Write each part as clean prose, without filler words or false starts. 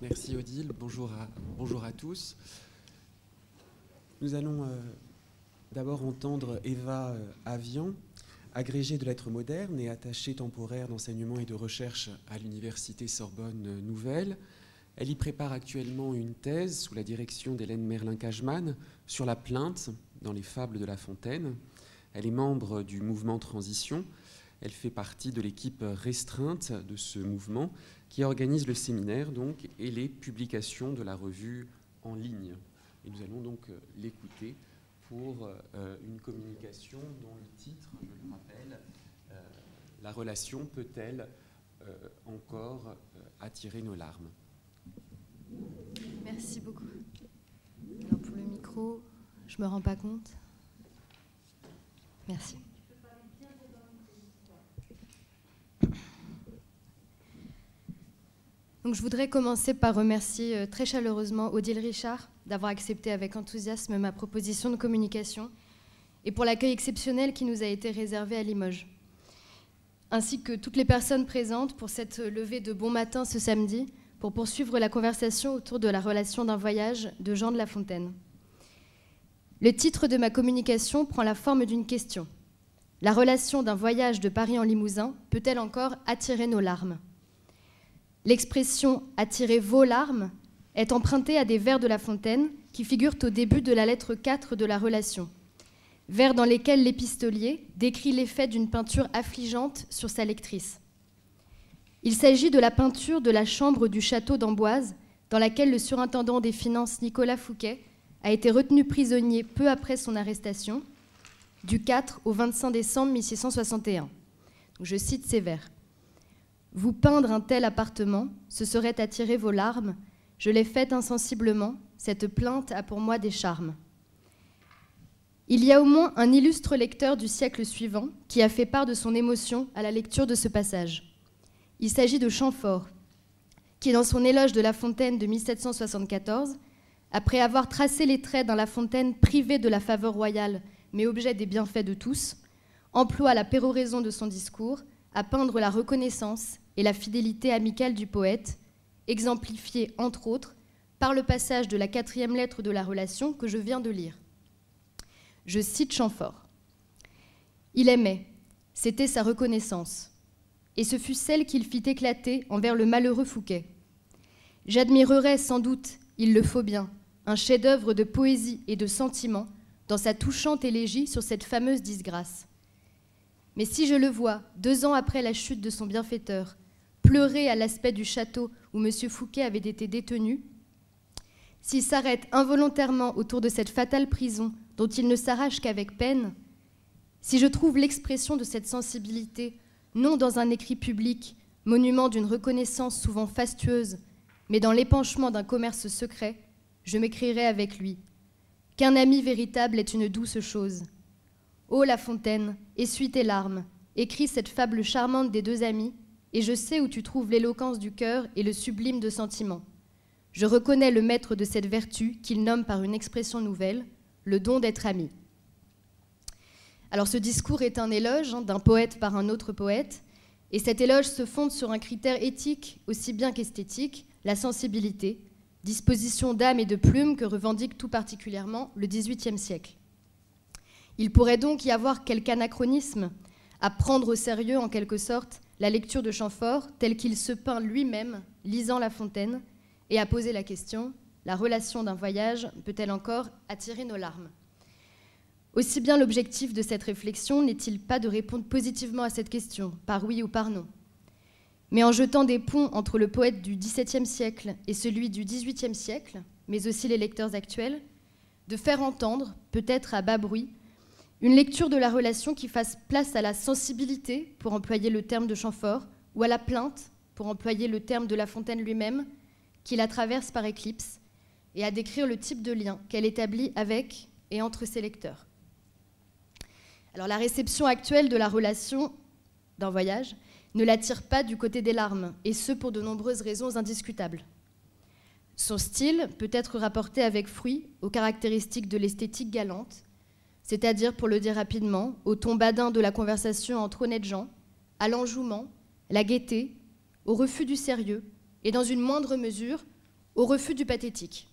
Merci Odile, bonjour à tous. Nous allons d'abord entendre Eva Avian, agrégée de lettres modernes et attachée temporaire d'enseignement et de recherche à l'Université Sorbonne Nouvelle. Elle y prépare actuellement une thèse sous la direction d'Hélène Merlin-Cajman sur la plainte dans les fables de La Fontaine. Elle est membre du mouvement Transition. Elle fait partie de l'équipe restreinte de ce mouvement qui organise le séminaire donc, et les publications de la revue en ligne. Et nous allons donc l'écouter pour une communication dont le titre, je le rappelle, La relation peut-elle encore attirer nos larmes? Merci beaucoup. Alors pour le micro, je ne me rends pas compte. Merci. Donc, je voudrais commencer par remercier très chaleureusement Odile Richard d'avoir accepté avec enthousiasme ma proposition de communication et pour l'accueil exceptionnel qui nous a été réservé à Limoges, ainsi que toutes les personnes présentes pour cette levée de bon matin ce samedi pour poursuivre la conversation autour de la relation d'un voyage de Jean de La Fontaine. Le titre de ma communication prend la forme d'une question. La relation d'un voyage de Paris en Limousin peut-elle encore attirer nos larmes ? L'expression « attirer vos larmes » est empruntée à des vers de La Fontaine qui figurent au début de la lettre 4 de la relation, vers dans lesquels l'épistolier décrit l'effet d'une peinture affligeante sur sa lectrice. Il s'agit de la peinture de la chambre du château d'Amboise, dans laquelle le surintendant des finances Nicolas Fouquet a été retenu prisonnier peu après son arrestation, du 4 au 25 décembre 1661. Je cite ces vers. « Vous peindre un tel appartement, ce serait attirer vos larmes. Je l'ai faite insensiblement, cette plainte a pour moi des charmes. » Il y a au moins un illustre lecteur du siècle suivant qui a fait part de son émotion à la lecture de ce passage. Il s'agit de Chamfort, qui, dans son éloge de La Fontaine de 1774, après avoir tracé les traits d'un La Fontaine privé de la faveur royale, mais objet des bienfaits de tous, emploie la péroraison de son discours à peindre la reconnaissance et la fidélité amicale du poète, exemplifiée, entre autres, par le passage de la 4e lettre de la relation que je viens de lire. Je cite Chamfort. « Il aimait, c'était sa reconnaissance, et ce fut celle qu'il fit éclater envers le malheureux Fouquet. J'admirerais sans doute, il le faut bien, un chef-d'œuvre de poésie et de sentiment dans sa touchante élégie sur cette fameuse disgrâce. Mais si je le vois, 2 ans après la chute de son bienfaiteur, pleurer à l'aspect du château où M. Fouquet avait été détenu, s'il s'arrête involontairement autour de cette fatale prison dont il ne s'arrache qu'avec peine, si je trouve l'expression de cette sensibilité non dans un écrit public, monument d'une reconnaissance souvent fastueuse, mais dans l'épanchement d'un commerce secret, je m'écrirai avec lui. Qu'un ami véritable est une douce chose. Ô La Fontaine, essuie tes larmes, écris cette fable charmante des 2 amis, et je sais où tu trouves l'éloquence du cœur et le sublime de sentiment. Je reconnais le maître de cette vertu qu'il nomme par une expression nouvelle, le don d'être ami. » Alors ce discours est un éloge d'un poète par un autre poète, et cet éloge se fonde sur un critère éthique aussi bien qu'esthétique, la sensibilité, disposition d'âme et de plume que revendique tout particulièrement le XVIIIe siècle. Il pourrait donc y avoir quelque anachronisme à prendre au sérieux, en quelque sorte, la lecture de Chamfort telle qu'il se peint lui-même, lisant La Fontaine, et à poser la question, la relation d'un voyage peut-elle encore attirer nos larmes ? Aussi bien l'objectif de cette réflexion n'est-il pas de répondre positivement à cette question, par oui ou par non, mais en jetant des ponts entre le poète du XVIIe siècle et celui du XVIIIe siècle, mais aussi les lecteurs actuels, de faire entendre, peut-être à bas bruit, une lecture de la relation qui fasse place à la sensibilité, pour employer le terme de Chamfort, ou à la plainte, pour employer le terme de La Fontaine lui-même, qui la traverse par éclipse, et à décrire le type de lien qu'elle établit avec et entre ses lecteurs. Alors la réception actuelle de la relation d'un voyage ne l'attire pas du côté des larmes, et ce pour de nombreuses raisons indiscutables. Son style peut être rapporté avec fruit aux caractéristiques de l'esthétique galante, c'est-à-dire, pour le dire rapidement, au ton badin de la conversation entre honnêtes gens, à l'enjouement, la gaieté, au refus du sérieux, et dans une moindre mesure, au refus du pathétique.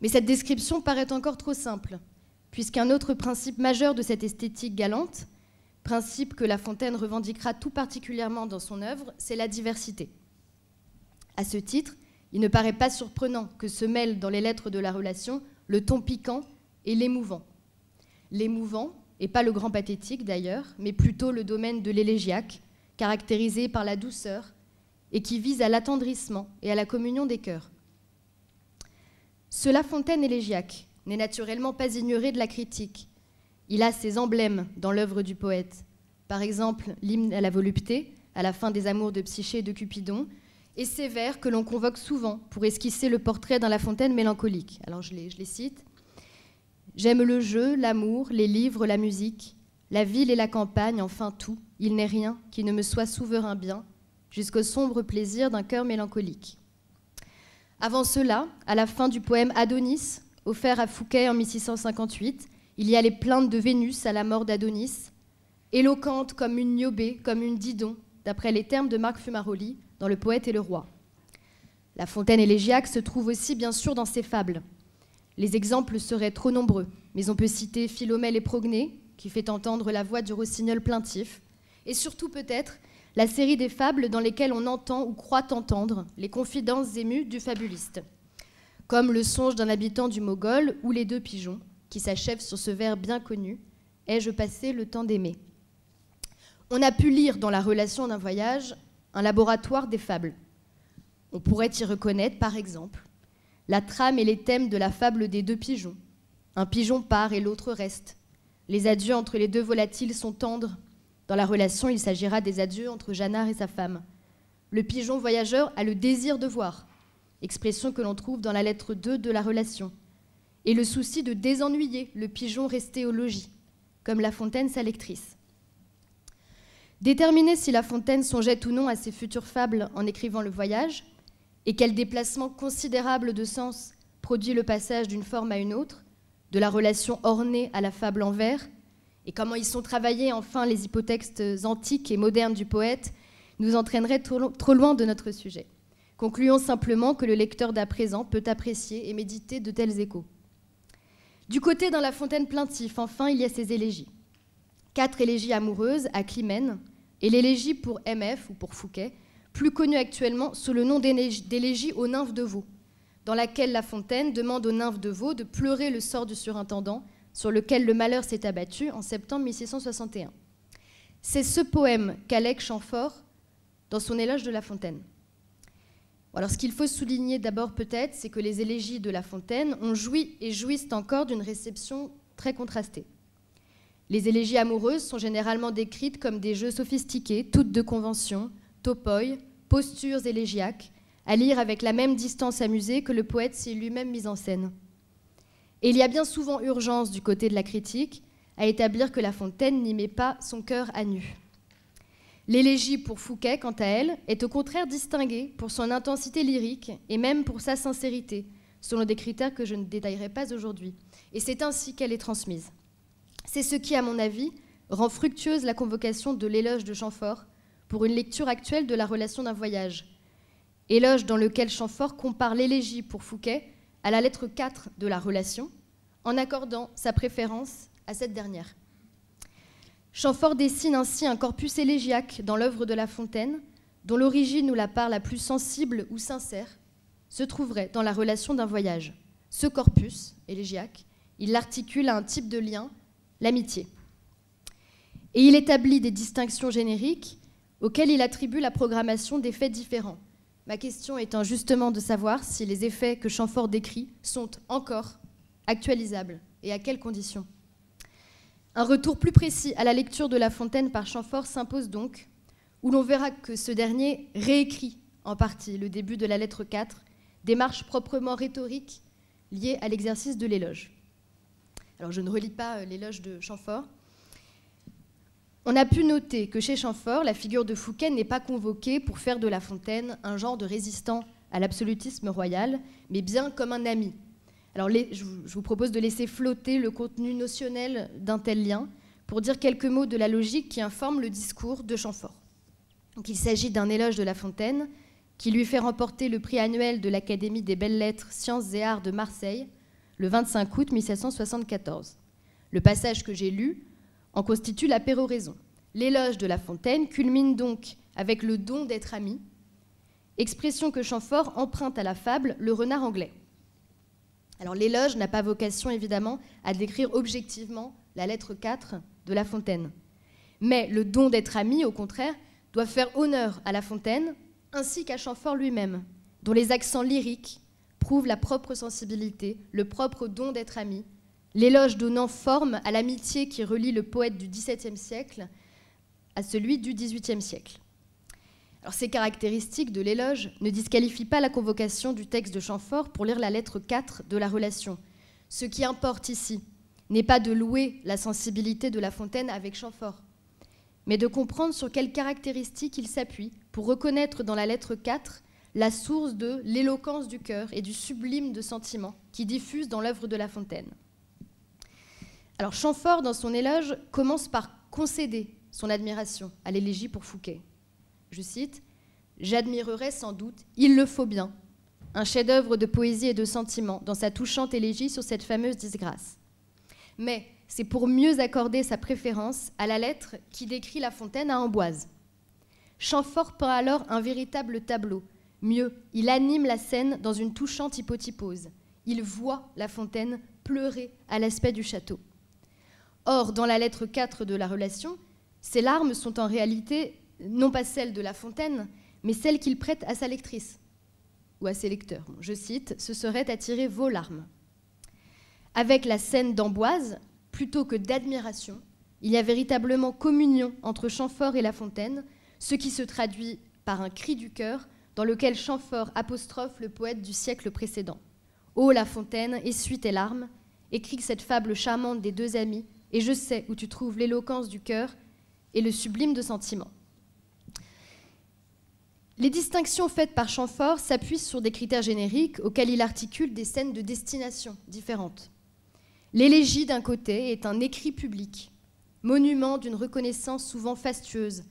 Mais cette description paraît encore trop simple, puisqu'un autre principe majeur de cette esthétique galante, principe que La Fontaine revendiquera tout particulièrement dans son œuvre, c'est la diversité. À ce titre, il ne paraît pas surprenant que se mêlent dans les lettres de la relation le ton piquant et l'émouvant. L'émouvant, et pas le grand pathétique d'ailleurs, mais plutôt le domaine de l'élégiaque, caractérisé par la douceur et qui vise à l'attendrissement et à la communion des cœurs. Ce La Fontaine élégiaque n'est naturellement pas ignoré de la critique. Il a ses emblèmes dans l'œuvre du poète. Par exemple, l'hymne à la volupté, à la fin des amours de Psyché et de Cupidon, et ces vers que l'on convoque souvent pour esquisser le portrait d'un La Fontaine mélancolique. Alors je les cite. « J'aime le jeu, l'amour, les livres, la musique, la ville et la campagne, enfin tout. Il n'est rien qui ne me soit souverain bien, jusqu'au sombre plaisir d'un cœur mélancolique. » Avant cela, à la fin du poème Adonis, offert à Fouquet en 1658, il y a les plaintes de Vénus à la mort d'Adonis, éloquentes comme une Niobé, comme une Didon, d'après les termes de Marc Fumaroli dans Le Poète et le Roi. La Fontaine élégiaque se trouve aussi bien sûr dans ses fables. Les exemples seraient trop nombreux, mais on peut citer Philomèle et Progné, qui fait entendre la voix du rossignol plaintif, et surtout peut-être la série des fables dans lesquelles on entend ou croit entendre les confidences émues du fabuliste, comme Le songe d'un habitant du Mogol ou Les deux pigeons, qui s'achèvent sur ce vers bien connu « Ai-je passé le temps d'aimer ?» On a pu lire dans La relation d'un voyage un laboratoire des fables. On pourrait y reconnaître, par exemple, la trame et les thèmes de la fable des deux pigeons. Un pigeon part et l'autre reste. Les adieux entre les deux volatiles sont tendres. Dans la relation, il s'agira des adieux entre Jeannard et sa femme. Le pigeon voyageur a le désir de voir, expression que l'on trouve dans la lettre 2 de la relation, et le souci de désennuyer le pigeon resté au logis, comme La Fontaine sa lectrice. Déterminer si La Fontaine songeait ou non à ses futures fables en écrivant Le Voyage, et quel déplacement considérable de sens produit le passage d'une forme à une autre, de la relation ornée à la fable en vers, et comment y sont travaillés enfin les hypotextes antiques et modernes du poète, nous entraînerait trop loin de notre sujet. Concluons simplement que le lecteur d'à présent peut apprécier et méditer de tels échos. Du côté d'un La Fontaine plaintif, enfin, il y a ses élégies. 4 élégies amoureuses à Climène, et l'élégie pour MF, ou pour Fouquet, plus connue actuellement sous le nom d'élégie aux nymphes de veau, dans laquelle La Fontaine demande aux nymphes de veau de pleurer le sort du surintendant, sur lequel le malheur s'est abattu en septembre 1661. C'est ce poème qu'Alec Chamfort dans son éloge de La Fontaine. Alors, ce qu'il faut souligner d'abord peut-être, c'est que les élégies de La Fontaine ont joui et jouissent encore d'une réception très contrastée. Les élégies amoureuses sont généralement décrites comme des jeux sophistiqués, toutes de convention, topoi, postures élégiaques, à lire avec la même distance amusée que le poète s'est lui-même mis en scène. Et il y a bien souvent urgence du côté de la critique à établir que La Fontaine n'y met pas son cœur à nu. L'élégie pour Fouquet, quant à elle, est au contraire distinguée pour son intensité lyrique et même pour sa sincérité, selon des critères que je ne détaillerai pas aujourd'hui. Et c'est ainsi qu'elle est transmise. C'est ce qui, à mon avis, rend fructueuse la convocation de l'éloge de Chamfort pour une lecture actuelle de La relation d'un voyage. Éloge dans lequel Chamfort compare l'élégie pour Fouquet à la lettre 4 de la relation, en accordant sa préférence à cette dernière. Chamfort dessine ainsi un corpus élégiaque dans l'œuvre de La Fontaine, dont l'origine ou la part la plus sensible ou sincère se trouverait dans La relation d'un voyage. Ce corpus élégiaque, il l'articule à un type de lien, l'amitié. Et il établit des distinctions génériques auxquelles il attribue la programmation d'effets différents. Ma question étant justement de savoir si les effets que Chamfort décrit sont encore actualisables et à quelles conditions. Un retour plus précis à la lecture de La Fontaine par Chamfort s'impose donc, où l'on verra que ce dernier réécrit en partie le début de la lettre 4, démarche proprement rhétorique liée à l'exercice de l'éloge. Alors je ne relis pas l'éloge de Chamfort. On a pu noter que chez Chamfort, la figure de Fouquet n'est pas convoquée pour faire de La Fontaine un genre de résistant à l'absolutisme royal, mais bien comme un ami. Alors je vous propose de laisser flotter le contenu notionnel d'un tel lien pour dire quelques mots de la logique qui informe le discours de Chamfort. Donc, il s'agit d'un éloge de La Fontaine qui lui fait remporter le prix annuel de l'Académie des belles-lettres, sciences et arts de Marseille, le 25 août 1774. Le passage que j'ai lu en constitue la péroraison. L'éloge de La Fontaine culmine donc avec le don d'être ami, expression que Chamfort emprunte à la fable Le Renard anglais. Alors l'éloge n'a pas vocation évidemment à décrire objectivement la lettre 4 de La Fontaine. Mais le don d'être ami, au contraire, doit faire honneur à La Fontaine ainsi qu'à Chamfort lui-même, dont les accents lyriques prouvent la propre sensibilité, le propre don d'être ami, l'éloge donnant forme à l'amitié qui relie le poète du XVIIe siècle à celui du XVIIIe siècle. Alors, ces caractéristiques de l'éloge ne disqualifient pas la convocation du texte de Chamfort pour lire la lettre 4 de la relation. Ce qui importe ici n'est pas de louer la sensibilité de La Fontaine avec Chamfort, mais de comprendre sur quelles caractéristiques il s'appuie pour reconnaître dans la lettre 4 la source de l'éloquence du cœur et du sublime de sentiment qui diffuse dans l'œuvre de La Fontaine. Alors Chamfort, dans son éloge, commence par concéder son admiration à l'élégie pour Fouquet. Je cite, « J'admirerais sans doute, il le faut bien, un chef-d'œuvre de poésie et de sentiment dans sa touchante élégie sur cette fameuse disgrâce. Mais c'est pour mieux accorder sa préférence à la lettre qui décrit La Fontaine à Amboise. Chamfort peint alors un véritable tableau. Mieux, il anime la scène dans une touchante hypotypose. Il voit La Fontaine pleurer à l'aspect du château. Or, dans la lettre 4 de la relation, ces larmes sont en réalité non pas celles de La Fontaine, mais celles qu'il prête à sa lectrice ou à ses lecteurs. Je cite, « Ce serait attirer vos larmes ». Avec la scène d'Amboise, plutôt que d'admiration, il y a véritablement communion entre Chamfort et La Fontaine, ce qui se traduit par un cri du cœur dans lequel Chamfort apostrophe le poète du siècle précédent. « Ô La Fontaine, essuie tes larmes, écrit cette fable charmante des deux amis, et je sais où tu trouves l'éloquence du cœur et le sublime de sentiment. » Les distinctions faites par Chamfort s'appuient sur des critères génériques auxquels il articule des scènes de destination différentes. L'élégie, d'un côté, est un écrit public, monument d'une reconnaissance souvent fastueuse,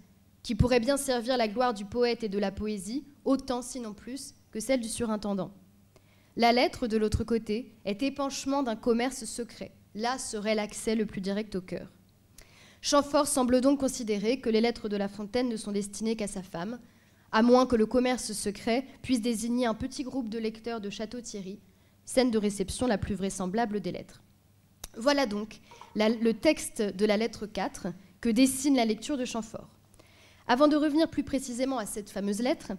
qui pourrait bien servir la gloire du poète et de la poésie, autant, sinon plus, que celle du surintendant. La lettre, de l'autre côté, est épanchement d'un commerce secret. Là serait l'accès le plus direct au cœur. Chamfort semble donc considérer que les lettres de La Fontaine ne sont destinées qu'à sa femme, à moins que le commerce secret puisse désigner un petit groupe de lecteurs de Château-Thierry, scène de réception la plus vraisemblable des lettres. Voilà donc le texte de la lettre 4 que dessine la lecture de Chamfort. Avant de revenir plus précisément à cette fameuse lettre,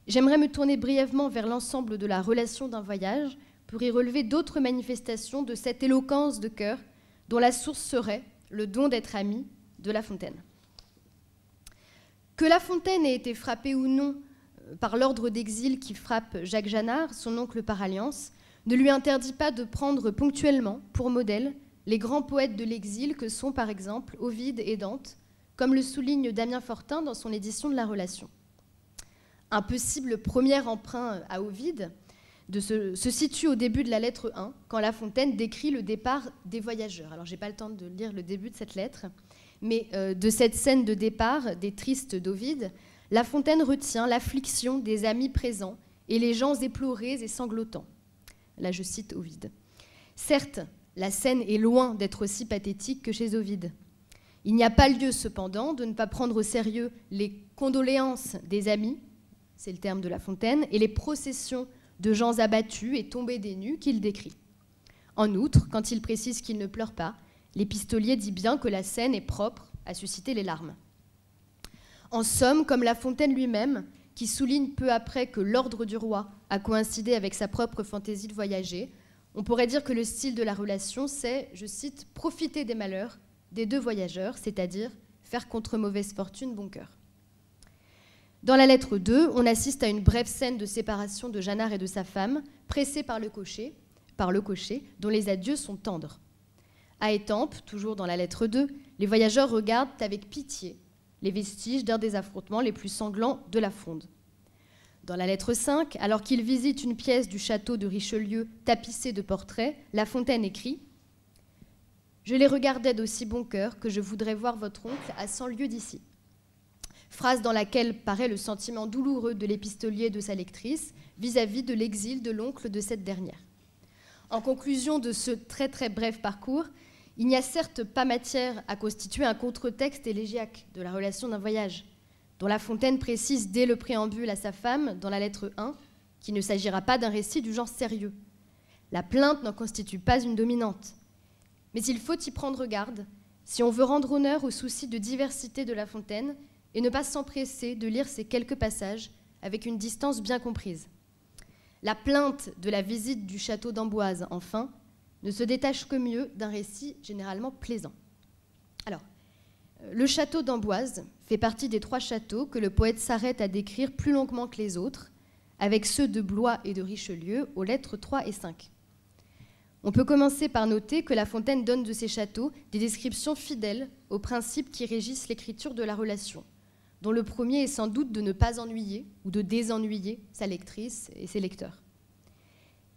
j'aimerais me tourner brièvement vers l'ensemble de la relation d'un voyage pour y relever d'autres manifestations de cette éloquence de cœur dont la source serait le don d'être ami de La Fontaine. Que La Fontaine ait été frappé ou non par l'ordre d'exil qui frappe Jacques Janard, son oncle par alliance, ne lui interdit pas de prendre ponctuellement pour modèle les grands poètes de l'exil que sont par exemple Ovide et Dante, comme le souligne Damien Fortin dans son édition de La Relation. Un possible premier emprunt à Ovide se situe au début de la lettre 1, quand La Fontaine décrit le départ des voyageurs. Alors, je n'ai pas le temps de lire le début de cette lettre, mais de cette scène de départ des tristes d'Ovide, La Fontaine retient l'affliction des amis présents et les gens éplorés et sanglotants. Là, je cite Ovide. Certes, la scène est loin d'être aussi pathétique que chez Ovide. Il n'y a pas lieu, cependant, de ne pas prendre au sérieux les condoléances des amis, c'est le terme de La Fontaine, et les processions de gens abattus et tombés des nues qu'il décrit. En outre, quand il précise qu'il ne pleure pas, l'épistolier dit bien que la scène est propre à susciter les larmes. En somme, comme La Fontaine lui-même, qui souligne peu après que l'ordre du roi a coïncidé avec sa propre fantaisie de voyager, on pourrait dire que le style de la relation, c'est, je cite, « profiter des malheurs des deux voyageurs, c'est-à-dire faire contre mauvaise fortune bon cœur ». Dans la lettre 2, on assiste à une brève scène de séparation de Janard et de sa femme, pressée par le cocher, dont les adieux sont tendres. À Étampes, toujours dans la lettre 2, les voyageurs regardent avec pitié les vestiges d'un des affrontements les plus sanglants de la Fronde. Dans la lettre 5, alors qu'ils visitent une pièce du château de Richelieu tapissée de portraits, La Fontaine écrit « Je les regardais d'aussi bon cœur que je voudrais voir votre oncle à 100 lieues d'ici. phrase dans laquelle paraît le sentiment douloureux de l'épistolier et de sa lectrice vis-à-vis de l'exil de l'oncle de cette dernière. En conclusion de ce très très bref parcours, il n'y a certes pas matière à constituer un contre-texte élégiaque de la relation d'un voyage, dont La Fontaine précise dès le préambule à sa femme, dans la lettre 1, qu'il ne s'agira pas d'un récit du genre sérieux. La plainte n'en constitue pas une dominante. Mais il faut y prendre garde si on veut rendre honneur au souci de diversité de La Fontaine et ne pas s'empresser de lire ces quelques passages avec une distance bien comprise. La plainte de la visite du château d'Amboise, enfin, ne se détache que mieux d'un récit généralement plaisant. Alors, le château d'Amboise fait partie des 3 châteaux que le poète s'arrête à décrire plus longuement que les autres, avec ceux de Blois et de Richelieu aux lettres 3 et 5. On peut commencer par noter que La Fontaine donne de ces châteaux des descriptions fidèles aux principes qui régissent l'écriture de la relation, dont le premier est sans doute de ne pas ennuyer ou de désennuyer sa lectrice et ses lecteurs.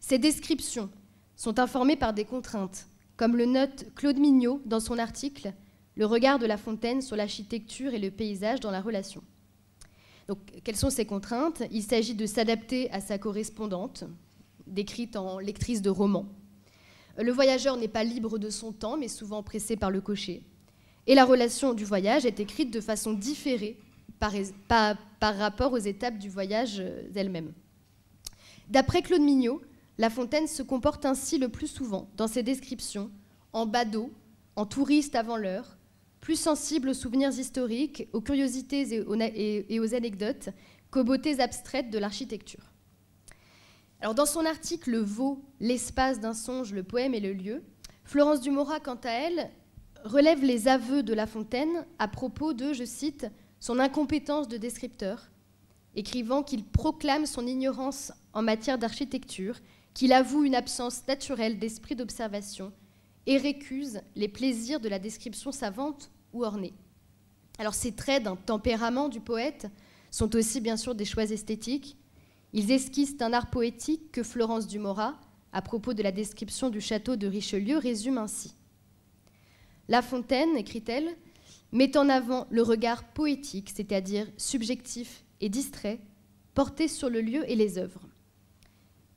Ces descriptions sont informées par des contraintes, comme le note Claude Mignot dans son article « Le regard de La Fontaine sur l'architecture et le paysage dans la relation ». Donc, quelles sont ces contraintes ? Il s'agit de s'adapter à sa correspondante, décrite en lectrice de romans. Le voyageur n'est pas libre de son temps, mais souvent pressé par le cocher. Et la relation du voyage est écrite de façon différée par rapport aux étapes du voyage elles-mêmes. D'après Claude Mignot, La Fontaine se comporte ainsi le plus souvent dans ses descriptions, en badaud, en touriste avant l'heure, plus sensible aux souvenirs historiques, aux curiosités et aux anecdotes qu'aux beautés abstraites de l'architecture. Alors, dans son article « Vaud, l'espace d'un songe, le poème et le lieu », Florence Dumorat, quant à elle, relève les aveux de La Fontaine à propos de, je cite, « son incompétence de descripteur », écrivant qu'il proclame son ignorance en matière d'architecture, qu'il avoue une absence naturelle d'esprit d'observation et récuse les plaisirs de la description savante ou ornée. Alors, ces traits d'un tempérament du poète sont aussi bien sûr des choix esthétiques. Ils esquissent un art poétique que Florence Dumorat, à propos de la description du château de Richelieu, résume ainsi. La Fontaine, écrit-elle, met en avant le regard poétique, c'est-à-dire subjectif et distrait, porté sur le lieu et les œuvres.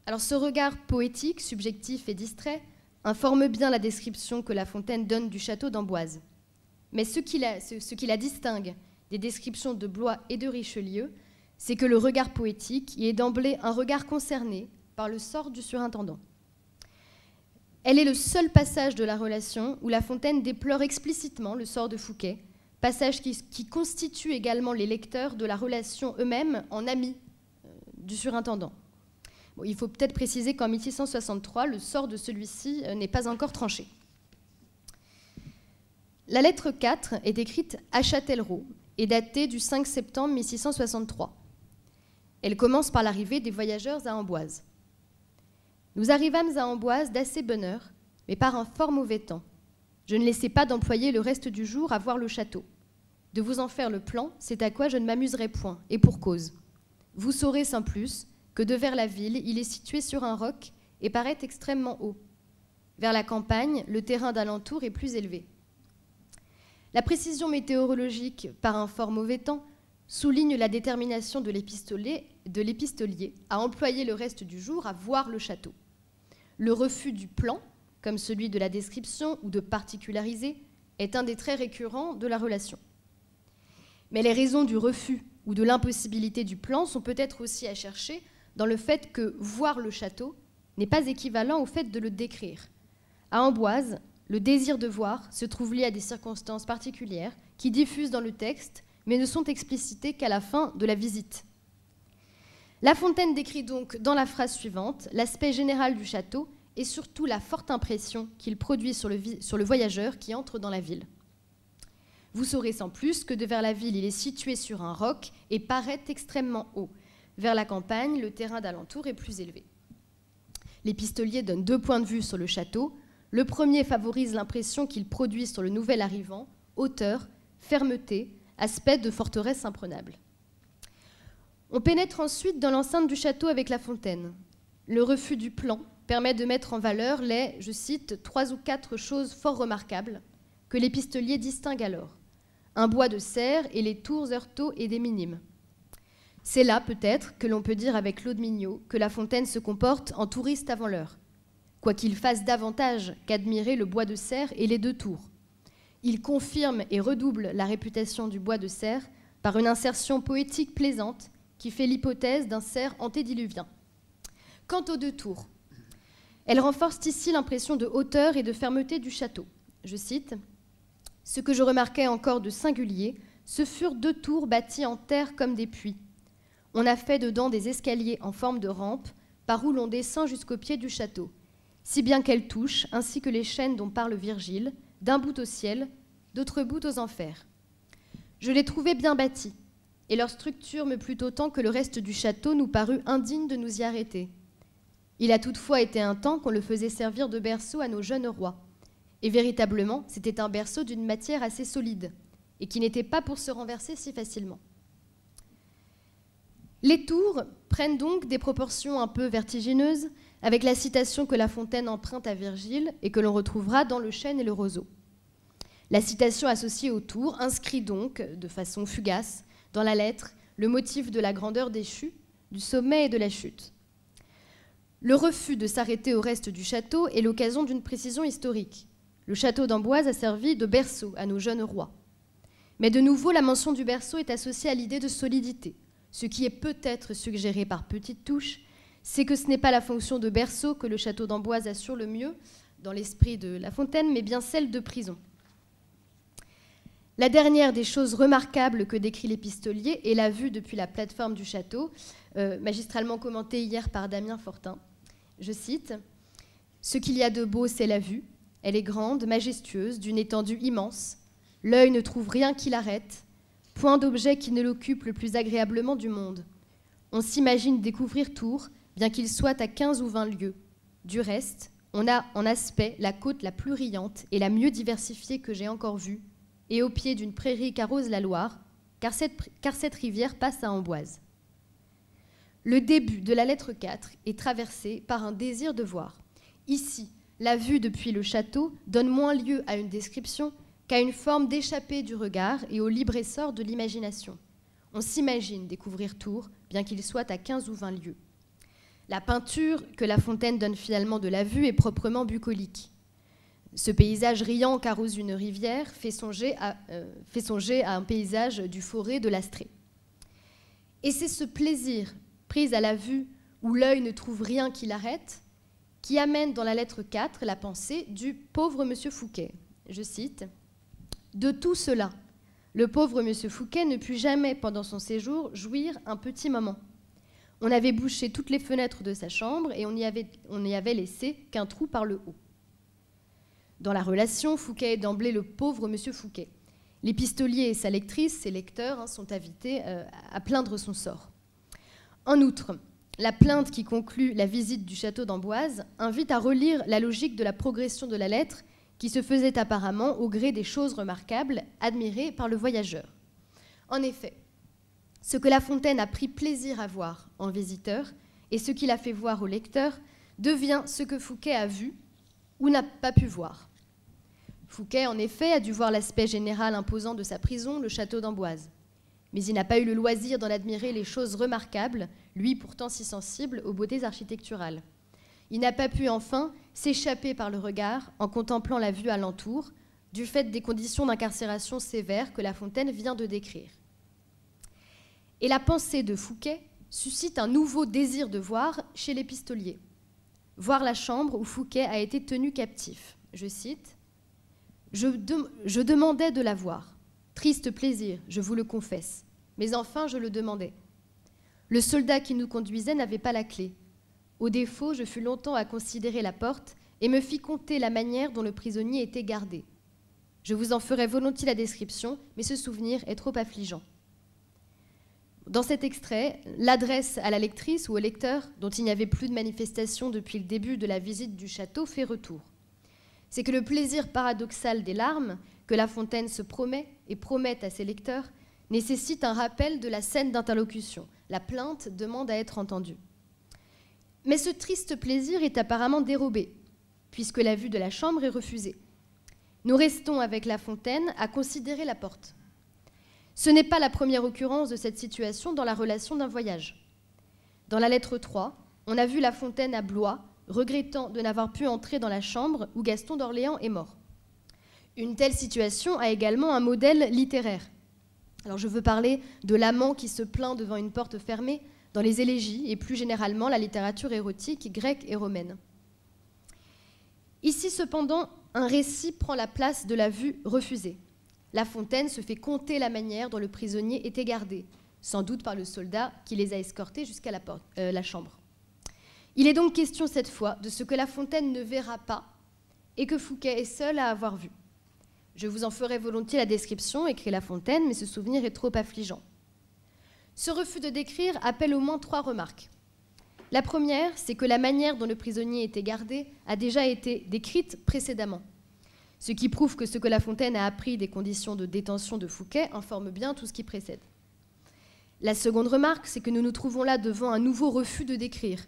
Alors ce regard poétique, subjectif et distrait informe bien la description que La Fontaine donne du château d'Amboise. Mais ce qui la distingue des descriptions de Blois et de Richelieu, c'est que le regard poétique y est d'emblée un regard concerné par le sort du surintendant. Elle est le seul passage de la relation où La Fontaine déplore explicitement le sort de Fouquet, passage qui constitue également les lecteurs de la relation eux-mêmes en amis du surintendant. Bon, il faut peut-être préciser qu'en 1663, le sort de celui-ci n'est pas encore tranché. La lettre 4 est écrite à Châtellerault et datée du 5 septembre 1663. Elle commence par l'arrivée des voyageurs à Amboise. « Nous arrivâmes à Amboise d'assez bonne heure, mais par un fort mauvais temps. Je ne laissai pas d'employer le reste du jour à voir le château. De vous en faire le plan, c'est à quoi je ne m'amuserai point, et pour cause. Vous saurez sans plus que de vers la ville, il est situé sur un roc et paraît extrêmement haut. Vers la campagne, le terrain d'alentour est plus élevé. La précision météorologique par un fort mauvais temps souligne la détermination de l'épistolier à employer le reste du jour à voir le château. Le refus du plan, comme celui de la description ou de particulariser, est un des traits récurrents de la relation. Mais les raisons du refus ou de l'impossibilité du plan sont peut-être aussi à chercher dans le fait que voir le château n'est pas équivalent au fait de le décrire. À Amboise, le désir de voir se trouve lié à des circonstances particulières qui diffusent dans le texte, mais ne sont explicitées qu'à la fin de la visite. La Fontaine décrit donc dans la phrase suivante l'aspect général du château et surtout la forte impression qu'il produit sur le voyageur qui entre dans la ville. Vous saurez sans plus que de vers la ville, il est situé sur un roc et paraît extrêmement haut. Vers la campagne, le terrain d'alentour est plus élevé. L'épistolier donne 2 points de vue sur le château. Le premier favorise l'impression qu'il produit sur le nouvel arrivant, hauteur, fermeté, aspect de forteresse imprenable. On pénètre ensuite dans l'enceinte du château avec La Fontaine. Le refus du plan permet de mettre en valeur les, je cite, 3 ou 4 choses fort remarquables que l'épistolier distingue alors. un bois de serre et les tours heurtaux et des minimes. C'est là, peut-être, que l'on peut dire avec Claude Mignot que La Fontaine se comporte en touriste avant l'heure, quoiqu'il fasse davantage qu'admirer le bois de serre et les deux tours. Il confirme et redouble la réputation du bois de serre par une insertion poétique plaisante qui fait l'hypothèse d'un cerf antédiluvien. Quant aux deux tours, elles renforcent ici l'impression de hauteur et de fermeté du château. Je cite, « Ce que je remarquais encore de singulier, ce furent deux tours bâties en terre comme des puits. On a fait dedans des escaliers en forme de rampe par où l'on descend jusqu'au pied du château, si bien qu'elles touchent, ainsi que les chaînes dont parle Virgile, d'un bout au ciel, d'autre bout aux enfers. Je les trouvais bien bâtis, et leur structure me plut autant que le reste du château nous parut indigne de nous y arrêter. Il a toutefois été un temps qu'on le faisait servir de berceau à nos jeunes rois, et véritablement, c'était un berceau d'une matière assez solide, et qui n'était pas pour se renverser si facilement. Les tours prennent donc des proportions un peu vertigineuses, avec la citation que La Fontaine emprunte à Virgile et que l'on retrouvera dans Le Chêne et le Roseau. La citation associée aux tours inscrit donc, de façon fugace, dans la lettre, le motif de la grandeur déchue, du sommet et de la chute. Le refus de s'arrêter au reste du château est l'occasion d'une précision historique. Le château d'Amboise a servi de berceau à nos jeunes rois. Mais de nouveau, la mention du berceau est associée à l'idée de solidité. Ce qui est peut-être suggéré par petites touches, c'est que ce n'est pas la fonction de berceau que le château d'Amboise assure le mieux, dans l'esprit de La Fontaine, mais bien celle de prison. La dernière des choses remarquables que décrit l'épistolier est la vue depuis la plateforme du château, magistralement commentée hier par Damien Fortin. Je cite, « Ce qu'il y a de beau, c'est la vue. Elle est grande, majestueuse, d'une étendue immense. L'œil ne trouve rien qui l'arrête. Point d'objet qui ne l'occupe le plus agréablement du monde. On s'imagine découvrir Tours, bien qu'il soit à 15 ou 20 lieues. Du reste, on a en aspect la côte la plus riante et la mieux diversifiée que j'ai encore vue, et au pied d'une prairie qu'arrose la Loire, car cette rivière passe à Amboise. » Le début de la lettre 4 est traversé par un désir de voir. Ici, la vue depuis le château donne moins lieu à une description qu'à une forme d'échappée du regard et au libre essor de l'imagination. On s'imagine découvrir Tours, bien qu'il soit à 15 ou 20 lieues. La peinture que La Fontaine donne finalement de la vue est proprement bucolique. Ce paysage riant qu'arrose une rivière fait songer à un paysage du forêt de l'Astrée. Et c'est ce plaisir, pris à la vue, où l'œil ne trouve rien qui l'arrête, qui amène dans la lettre 4 la pensée du pauvre monsieur Fouquet. Je cite, « De tout cela, le pauvre monsieur Fouquet ne put jamais, pendant son séjour, jouir un petit moment. On avait bouché toutes les fenêtres de sa chambre et on n'y avait laissé qu'un trou par le haut. » Dans la relation, Fouquet est d'emblée le pauvre monsieur Fouquet. L'épistolier et sa lectrice, ses lecteurs, sont invités à plaindre son sort. En outre, la plainte qui conclut la visite du château d'Amboise invite à relire la logique de la progression de la lettre qui se faisait apparemment au gré des choses remarquables admirées par le voyageur. En effet, ce que La Fontaine a pris plaisir à voir en visiteur et ce qu'il a fait voir au lecteur devient ce que Fouquet a vu ou n'a pas pu voir. Fouquet, en effet, a dû voir l'aspect général imposant de sa prison, le château d'Amboise. Mais il n'a pas eu le loisir d'en admirer les choses remarquables, lui pourtant si sensible aux beautés architecturales. Il n'a pas pu, enfin, s'échapper par le regard en contemplant la vue alentour, du fait des conditions d'incarcération sévères que La Fontaine vient de décrire. Et la pensée de Fouquet suscite un nouveau désir de voir chez l'épistolier. Voir la chambre où Fouquet a été tenu captif. Je cite, « Je demandais de la voir. Triste plaisir, je vous le confesse. Mais enfin, je le demandais. Le soldat qui nous conduisait n'avait pas la clé. Au défaut, je fus longtemps à considérer la porte et me fis conter la manière dont le prisonnier était gardé. Je vous en ferai volontiers la description, mais ce souvenir est trop affligeant. » Dans cet extrait, l'adresse à la lectrice ou au lecteur, dont il n'y avait plus de manifestation depuis le début de la visite du château, fait retour. C'est que le plaisir paradoxal des larmes, que La Fontaine se promet et promet à ses lecteurs, nécessite un rappel de la scène d'interlocution. La plainte demande à être entendue. Mais ce triste plaisir est apparemment dérobé, puisque la vue de la chambre est refusée. Nous restons avec La Fontaine à considérer la porte. Ce n'est pas la première occurrence de cette situation dans la relation d'un voyage. Dans la lettre 3, on a vu La Fontaine à Blois, regrettant de n'avoir pu entrer dans la chambre où Gaston d'Orléans est mort. Une telle situation a également un modèle littéraire. Alors je veux parler de l'amant qui se plaint devant une porte fermée dans les élégies et plus généralement la littérature érotique grecque et romaine. Ici cependant, un récit prend la place de la vue refusée. La Fontaine se fait conter la manière dont le prisonnier était gardé, sans doute par le soldat qui les a escortés jusqu'à la chambre. Il est donc question cette fois de ce que La Fontaine ne verra pas et que Fouquet est seul à avoir vu. Je vous en ferai volontiers la description, écrit La Fontaine, mais ce souvenir est trop affligeant. Ce refus de décrire appelle au moins 3 remarques. La première, c'est que la manière dont le prisonnier était gardé a déjà été décrite précédemment, ce qui prouve que ce que La Fontaine a appris des conditions de détention de Fouquet informe bien tout ce qui précède. La seconde remarque, c'est que nous nous trouvons là devant un nouveau refus de décrire,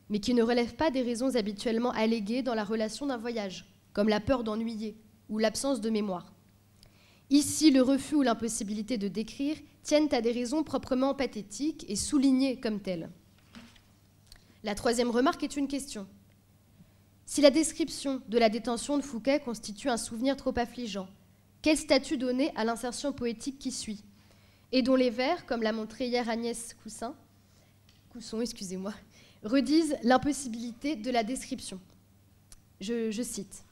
mais qui ne relève pas des raisons habituellement alléguées dans la relation d'un voyage, comme la peur d'ennuyer ou l'absence de mémoire. Ici, le refus ou l'impossibilité de décrire tiennent à des raisons proprement pathétiques et soulignées comme telles. La troisième remarque est une question. Si la description de la détention de Fouquet constitue un souvenir trop affligeant, quel statut donner à l'insertion poétique qui suit, et dont les vers, comme l'a montré hier Agnès Cousson, redisent l'impossibilité de la description. Je cite.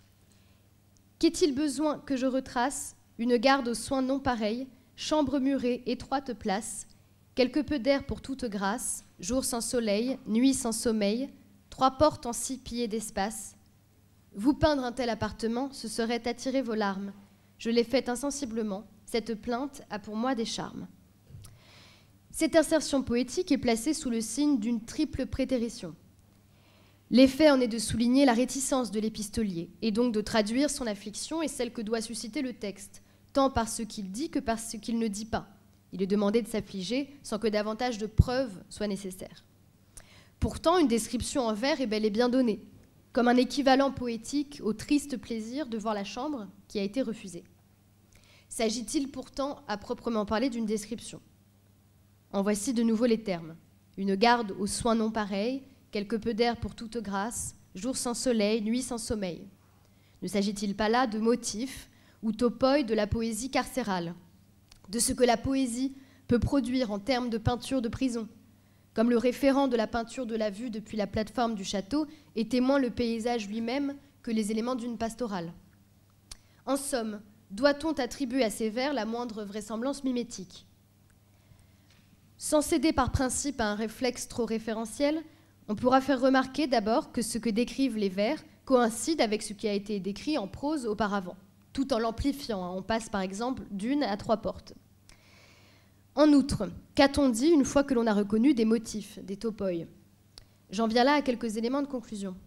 « Qu'est-il besoin que je retrace une garde aux soins non pareils, chambre murée, étroite place, quelque peu d'air pour toute grâce, jour sans soleil, nuit sans sommeil, 3 portes en 6 pieds d'espace. Vous peindre un tel appartement, ce serait attirer vos larmes. Je l'ai faite insensiblement, cette plainte a pour moi des charmes. » Cette insertion poétique est placée sous le signe d'une triple prétérition. L'effet en est de souligner la réticence de l'épistolier, et donc de traduire son affliction et celle que doit susciter le texte, tant par ce qu'il dit que par ce qu'il ne dit pas. Il est demandé de s'affliger sans que davantage de preuves soient nécessaires. Pourtant, une description en vers est bel et bien donnée, comme un équivalent poétique au triste plaisir de voir la chambre qui a été refusée. S'agit-il pourtant à proprement parler d'une description ? En voici de nouveau les termes. Une garde aux soins non pareils, quelque peu d'air pour toute grâce, jour sans soleil, nuit sans sommeil. Ne s'agit-il pas là de motifs ou topoi de la poésie carcérale, de ce que la poésie peut produire en termes de peinture de prison, comme le référent de la peinture de la vue depuis la plateforme du château est témoin le paysage lui-même que les éléments d'une pastorale. En somme, doit-on attribuer à ces vers la moindre vraisemblance mimétique ? Sans céder par principe à un réflexe trop référentiel, on pourra faire remarquer d'abord que ce que décrivent les vers coïncide avec ce qui a été décrit en prose auparavant, tout en l'amplifiant. On passe par exemple d'1 à 3 portes. En outre, qu'a-t-on dit une fois que l'on a reconnu des motifs, des topoi ? J'en viens là à quelques éléments de conclusion.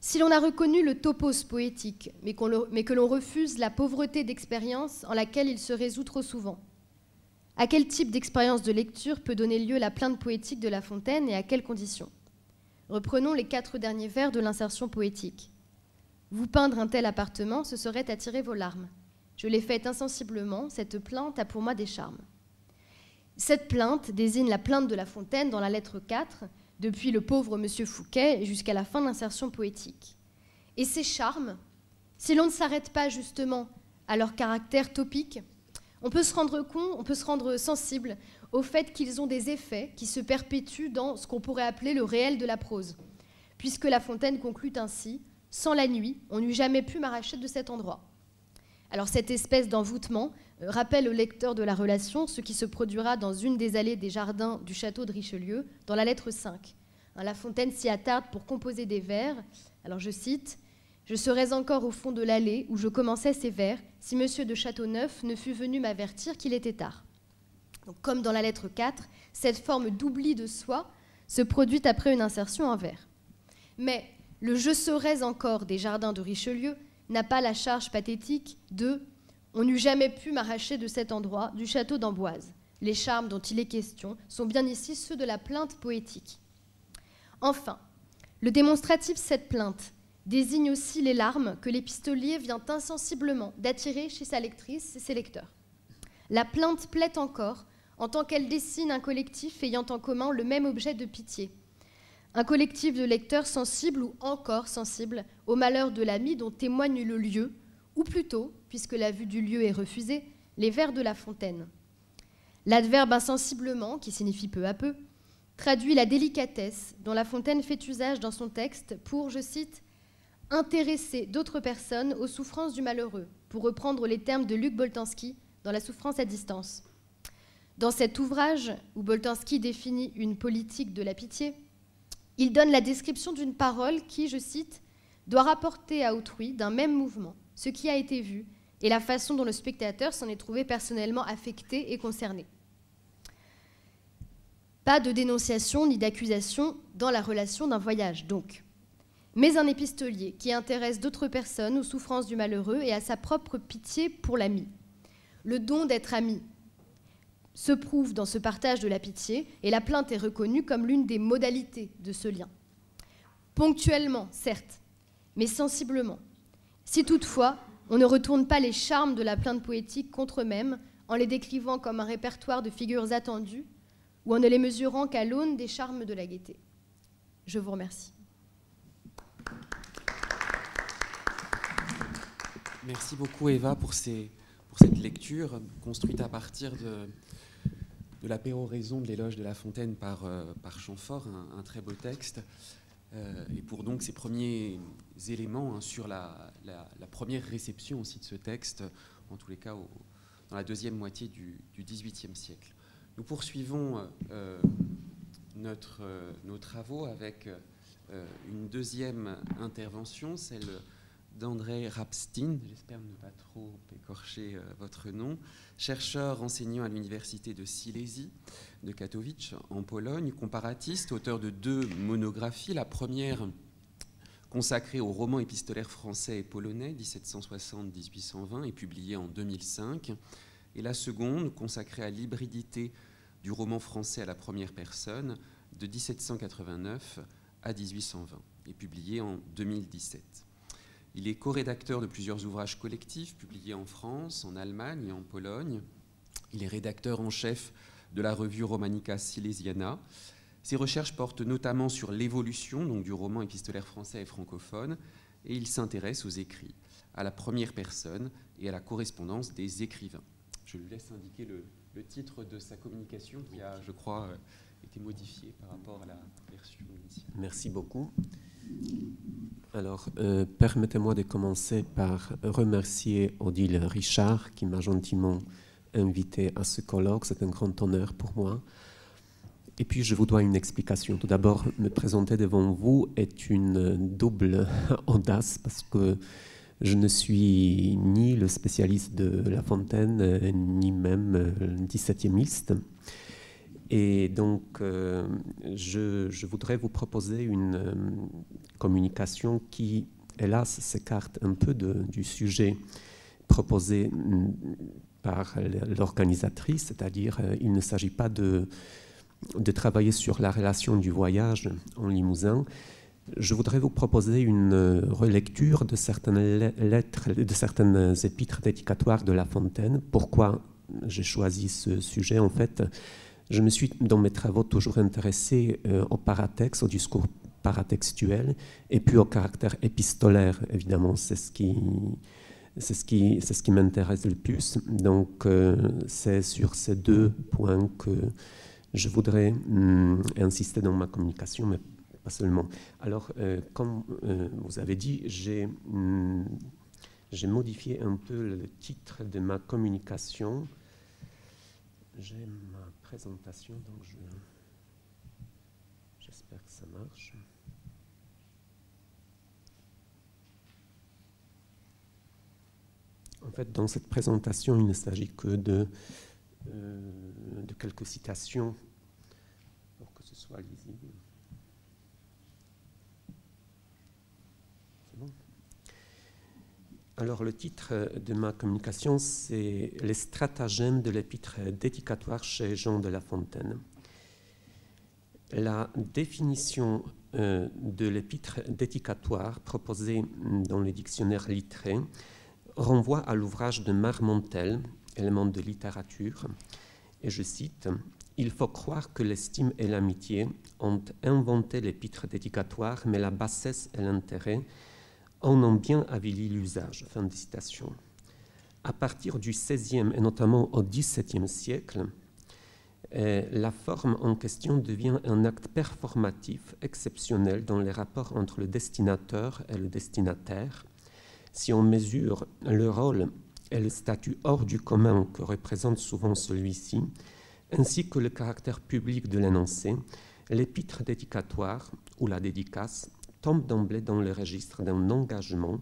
Si l'on a reconnu le topos poétique, mais que l'on refuse la pauvreté d'expérience en laquelle il se résout trop souvent, à quel type d'expérience de lecture peut donner lieu la plainte poétique de La Fontaine et à quelles conditions ? Reprenons les 4 derniers vers de l'insertion poétique. Vous peindre un tel appartement, ce serait attirer vos larmes. Je l'ai faite insensiblement, cette plainte a pour moi des charmes. Cette plainte désigne la plainte de La Fontaine dans la lettre 4, depuis le pauvre monsieur Fouquet jusqu'à la fin de l'insertion poétique. Et ces charmes, si l'on ne s'arrête pas justement à leur caractère topique, on peut se rendre sensible au fait qu'ils ont des effets qui se perpétuent dans ce qu'on pourrait appeler le réel de la prose, puisque La Fontaine conclut ainsi « Sans la nuit, on n'eût jamais pu m'arracher de cet endroit ». Alors cette espèce d'envoûtement rappelle au lecteur de la relation ce qui se produira dans une des allées des jardins du château de Richelieu, dans la lettre 5. La Fontaine s'y attarde pour composer des vers. Alors je cite « Je serais encore au fond de l'allée où je commençais ces vers, si monsieur de Châteauneuf ne fût venu m'avertir qu'il était tard. » Donc, comme dans la lettre 4, cette forme d'oubli de soi se produit après une insertion en vers. Mais le « je serais encore » des jardins de Richelieu n'a pas la charge pathétique de « on n'eût jamais pu m'arracher de cet endroit du château d'Amboise ». Les charmes dont il est question sont bien ici ceux de la plainte poétique. Enfin, le démonstratif cette plainte désigne aussi les larmes que l'épistolier vient insensiblement d'attirer chez sa lectrice et ses lecteurs. la plainte plaît encore en tant qu'elle dessine un collectif ayant en commun le même objet de pitié. Un collectif de lecteurs sensibles ou encore sensibles au malheur de l'ami dont témoigne le lieu, ou plutôt, puisque la vue du lieu est refusée, les vers de La Fontaine. L'adverbe insensiblement, qui signifie peu à peu, traduit la délicatesse dont La Fontaine fait usage dans son texte pour, je cite, « intéresser d'autres personnes aux souffrances du malheureux », pour reprendre les termes de Luc Boltanski dans La souffrance à distance. Dans cet ouvrage, où Boltanski définit une politique de la pitié, il donne la description d'une parole qui, je cite, « doit rapporter à autrui d'un même mouvement ce qui a été vu et la façon dont le spectateur s'en est trouvé personnellement affecté et concerné ». Pas de dénonciation ni d'accusation dans la relation d'un voyage, donc, mais un épistolier qui intéresse d'autres personnes aux souffrances du malheureux et à sa propre pitié pour l'ami. Le don d'être ami se prouve dans ce partage de la pitié et la plainte est reconnue comme l'une des modalités de ce lien. Ponctuellement, certes, mais sensiblement. Si toutefois, on ne retourne pas les charmes de la plainte poétique contre eux-mêmes en les décrivant comme un répertoire de figures attendues ou en ne les mesurant qu'à l'aune des charmes de la gaieté. Je vous remercie. Merci beaucoup Eva pour cette lecture construite à partir de la péroraison de l'éloge de La Fontaine par Chamfort, un très beau texte, et pour donc ces premiers éléments sur la première réception aussi de ce texte, en tous les cas dans la deuxième moitié du XVIIIe siècle. Nous poursuivons nos travaux avec une deuxième intervention, celle d'André Rapstein, j'espère ne pas trop écorcher votre nom, chercheur enseignant à l'université de Silésie de Katowice en Pologne, comparatiste, auteur de 2 monographies, la première consacrée au roman épistolaire français et polonais 1760-1820 et publiée en 2005, et la seconde consacrée à l'hybridité du roman français à la première personne de 1789 à 1820 et publiée en 2017. Il est co-rédacteur de plusieurs ouvrages collectifs publiés en France, en Allemagne et en Pologne. Il est rédacteur en chef de la revue Romanica Silesiana. Ses recherches portent notamment sur l'évolution donc, du roman épistolaire français et francophone, et il s'intéresse aux écrits, à la première personne et à la correspondance des écrivains. Je lui laisse indiquer le titre de sa communication qui a, je crois, été modifié par rapport à la version initiale. Merci beaucoup. Alors, permettez-moi de commencer par remercier Odile Richard qui m'a gentiment invité à ce colloque. C'est un grand honneur pour moi. Et puis, je vous dois une explication. Tout d'abord, me présenter devant vous est une double audace parce que je ne suis ni le spécialiste de La Fontaine, ni même XVIIemiste. Et donc, je voudrais vous proposer une communication qui, hélas, s'écarte un peu du sujet proposé par l'organisatrice, c'est-à-dire il ne s'agit pas de travailler sur la relation du voyage en Limousin. Je voudrais vous proposer une relecture de certaines lettres, de certaines épîtres dédicatoires de La Fontaine. Pourquoi j'ai choisi ce sujet? En fait, je me suis, dans mes travaux, toujours intéressé au paratexte, au discours paratextuel, et puis au caractère épistolaire, évidemment. C'est ce qui m'intéresse le plus. Donc, c'est sur ces 2 points que je voudrais insister dans ma communication, mais pas seulement. Alors, comme vous avez dit, j'ai modifié un peu le titre de ma communication. J'ai ma présentation, donc j'espère que ça marche. En fait, dans cette présentation, il ne s'agit que de quelques citations pour que ce soit lisible. C'est bon? Alors, le titre de ma communication, c'est « Les stratagèmes de l'épître dédicatoire chez Jean de La Fontaine ». La définition de l'épître dédicatoire proposée dans le dictionnaire Littré renvoie à l'ouvrage de Marmontel, élément de littérature, et je cite « Il faut croire que l'estime et l'amitié ont inventé l'épître dédicatoire, mais la bassesse et l'intérêt en ont bien avili l'usage. » Fin de citation. À partir du XVIe et notamment au XVIIe siècle, la forme en question devient un acte performatif exceptionnel dans les rapports entre le destinateur et le destinataire. Si on mesure le rôle et le statut hors du commun que représente souvent celui-ci, ainsi que le caractère public de l'énoncé, l'épître dédicatoire ou la dédicace tombe d'emblée dans le registre d'un engagement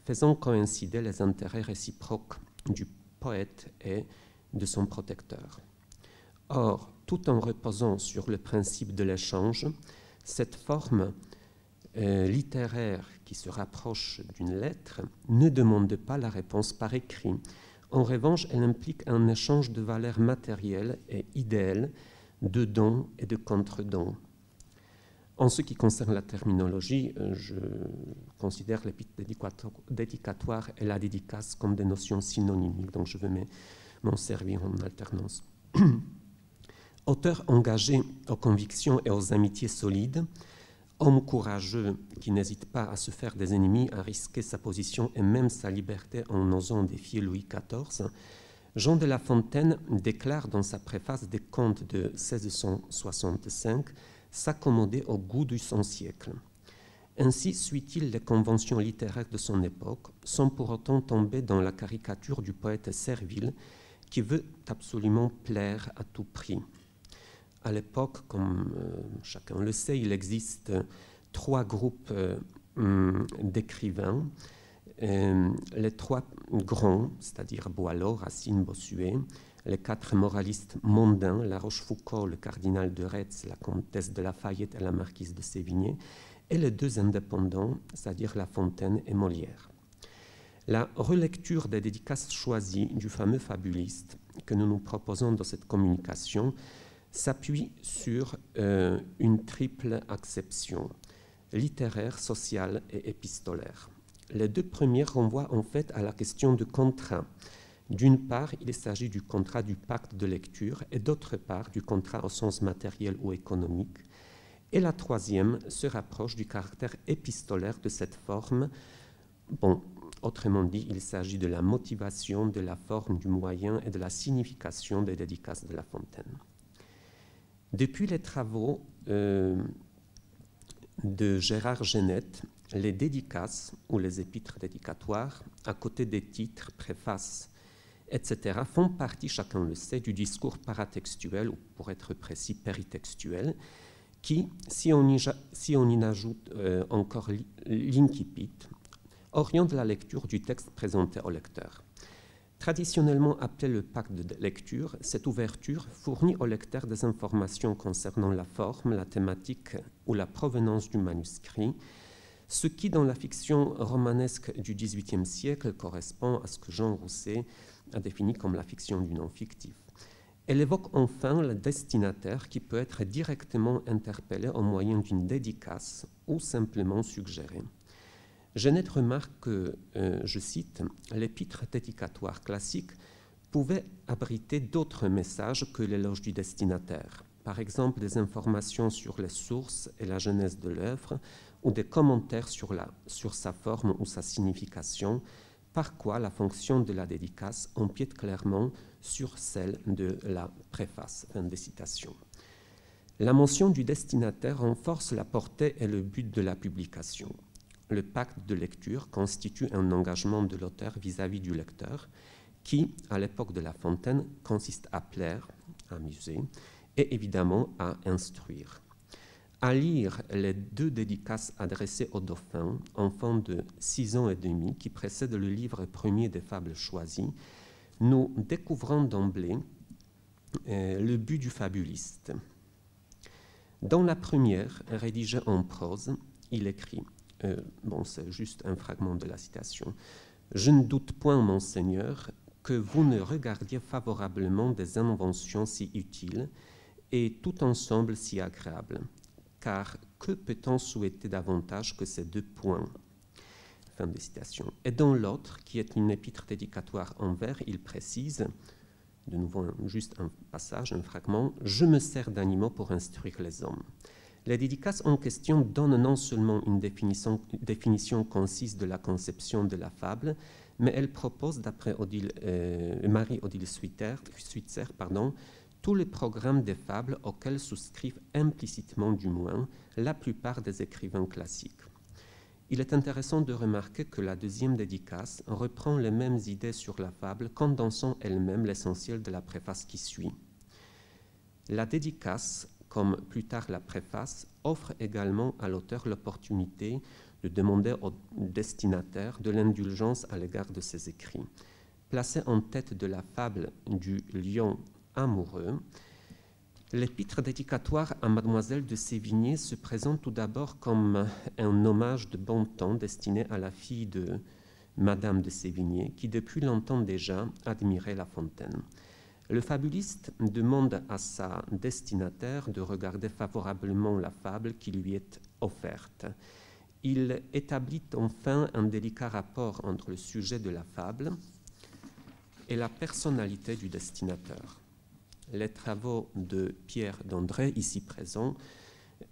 faisant coïncider les intérêts réciproques du poète et de son protecteur. Or, tout en reposant sur le principe de l'échange, cette forme littéraire qui se rapproche d'une lettre ne demande pas la réponse par écrit. En revanche, elle implique un échange de valeurs matérielles et idéales, de dons et de contre-dons. En ce qui concerne la terminologie, je considère l'épître dédicatoire et la dédicace comme des notions synonymiques, donc je vais m'en servir en alternance. Auteur engagé aux convictions et aux amitiés solides, homme courageux qui n'hésite pas à se faire des ennemis, à risquer sa position et même sa liberté en osant défier Louis XIV, Jean de La Fontaine déclare dans sa préface des Contes de 1665 s'accommoder au goût de son siècle. Ainsi suit-il les conventions littéraires de son époque, sans pour autant tomber dans la caricature du poète servile qui veut absolument plaire à tout prix. À l'époque, comme chacun le sait, il existe 3 groupes d'écrivains. Les 3 grands, c'est-à-dire Boileau, Racine, Bossuet, les 4 moralistes mondains, La Rochefoucauld, le cardinal de Retz, la comtesse de Lafayette et la marquise de Sévigné, et les 2 indépendants, c'est-à-dire La Fontaine et Molière. La relecture des dédicaces choisies du fameux fabuliste que nous nous proposons dans cette communication s'appuie sur une triple acception, littéraire, sociale et épistolaire. Les 2 premières renvoient en fait à la question de contrat. D'une part, il s'agit du contrat du pacte de lecture et d'autre part du contrat au sens matériel ou économique. Et la troisième se rapproche du caractère épistolaire de cette forme. Bon, autrement dit, il s'agit de la motivation, de la forme, du moyen et de la signification des dédicaces de La Fontaine. Depuis les travaux de Gérard Genette, les dédicaces ou les épîtres dédicatoires, à côté des titres, préfaces, etc., font partie, chacun le sait, du discours paratextuel, ou pour être précis, péritextuel, qui, si on y ajoute encore l'incipit, oriente la lecture du texte présenté au lecteur. Traditionnellement appelé le pacte de lecture, cette ouverture fournit au lecteur des informations concernant la forme, la thématique ou la provenance du manuscrit, ce qui, dans la fiction romanesque du XVIIIe siècle, correspond à ce que Jean Rousset a défini comme la fiction du non fictif. Elle évoque enfin le destinataire qui peut être directement interpellé au moyen d'une dédicace ou simplement suggéré. Genette remarque que, je cite, « l'épître dédicatoire classique pouvait abriter d'autres messages que l'éloge du destinataire, par exemple des informations sur les sources et la genèse de l'œuvre ou des commentaires sur sa forme ou sa signification, par quoi la fonction de la dédicace empiète clairement sur celle de la préface. » Fin de citation. La mention du destinataire renforce la portée et le but de la publication. Le pacte de lecture constitue un engagement de l'auteur vis-à-vis du lecteur qui, à l'époque de La Fontaine, consiste à plaire, à amuser et évidemment à instruire. À lire les 2 dédicaces adressées au dauphin, enfant de 6 ans et demi, qui précèdent le livre premier des fables choisies, nous découvrons d'emblée le but du fabuliste. Dans la première, rédigée en prose, il écrit c'est juste un fragment de la citation. « Je ne doute point, monseigneur, que vous ne regardiez favorablement des inventions si utiles et tout ensemble si agréables, car que peut-on souhaiter davantage que ces 2 points ?» Fin de citation. Et dans l'autre, qui est une épître dédicatoire en vers, il précise De nouveau, juste un passage, un fragment. « Je me sers d'animaux pour instruire les hommes ». La dédicace en question donne non seulement une définition concise de la conception de la fable, mais elle propose, d'après Marie-Odile Switzer, tous les programmes des fables auxquels souscrivent implicitement du moins la plupart des écrivains classiques. Il est intéressant de remarquer que la deuxième dédicace reprend les mêmes idées sur la fable, condensant elle-même l'essentiel de la préface qui suit. La dédicace, comme plus tard la préface, offre également à l'auteur l'opportunité de demander au destinataire de l'indulgence à l'égard de ses écrits. Placé en tête de la fable du lion amoureux, l'épître dédicatoire à Mademoiselle de Sévigné se présente tout d'abord comme un hommage de bon ton destiné à la fille de Madame de Sévigné, qui depuis longtemps déjà admirait La Fontaine. Le fabuliste demande à sa destinataire de regarder favorablement la fable qui lui est offerte. Il établit enfin un délicat rapport entre le sujet de la fable et la personnalité du destinateur. Les travaux de Pierre Dandré, ici présent,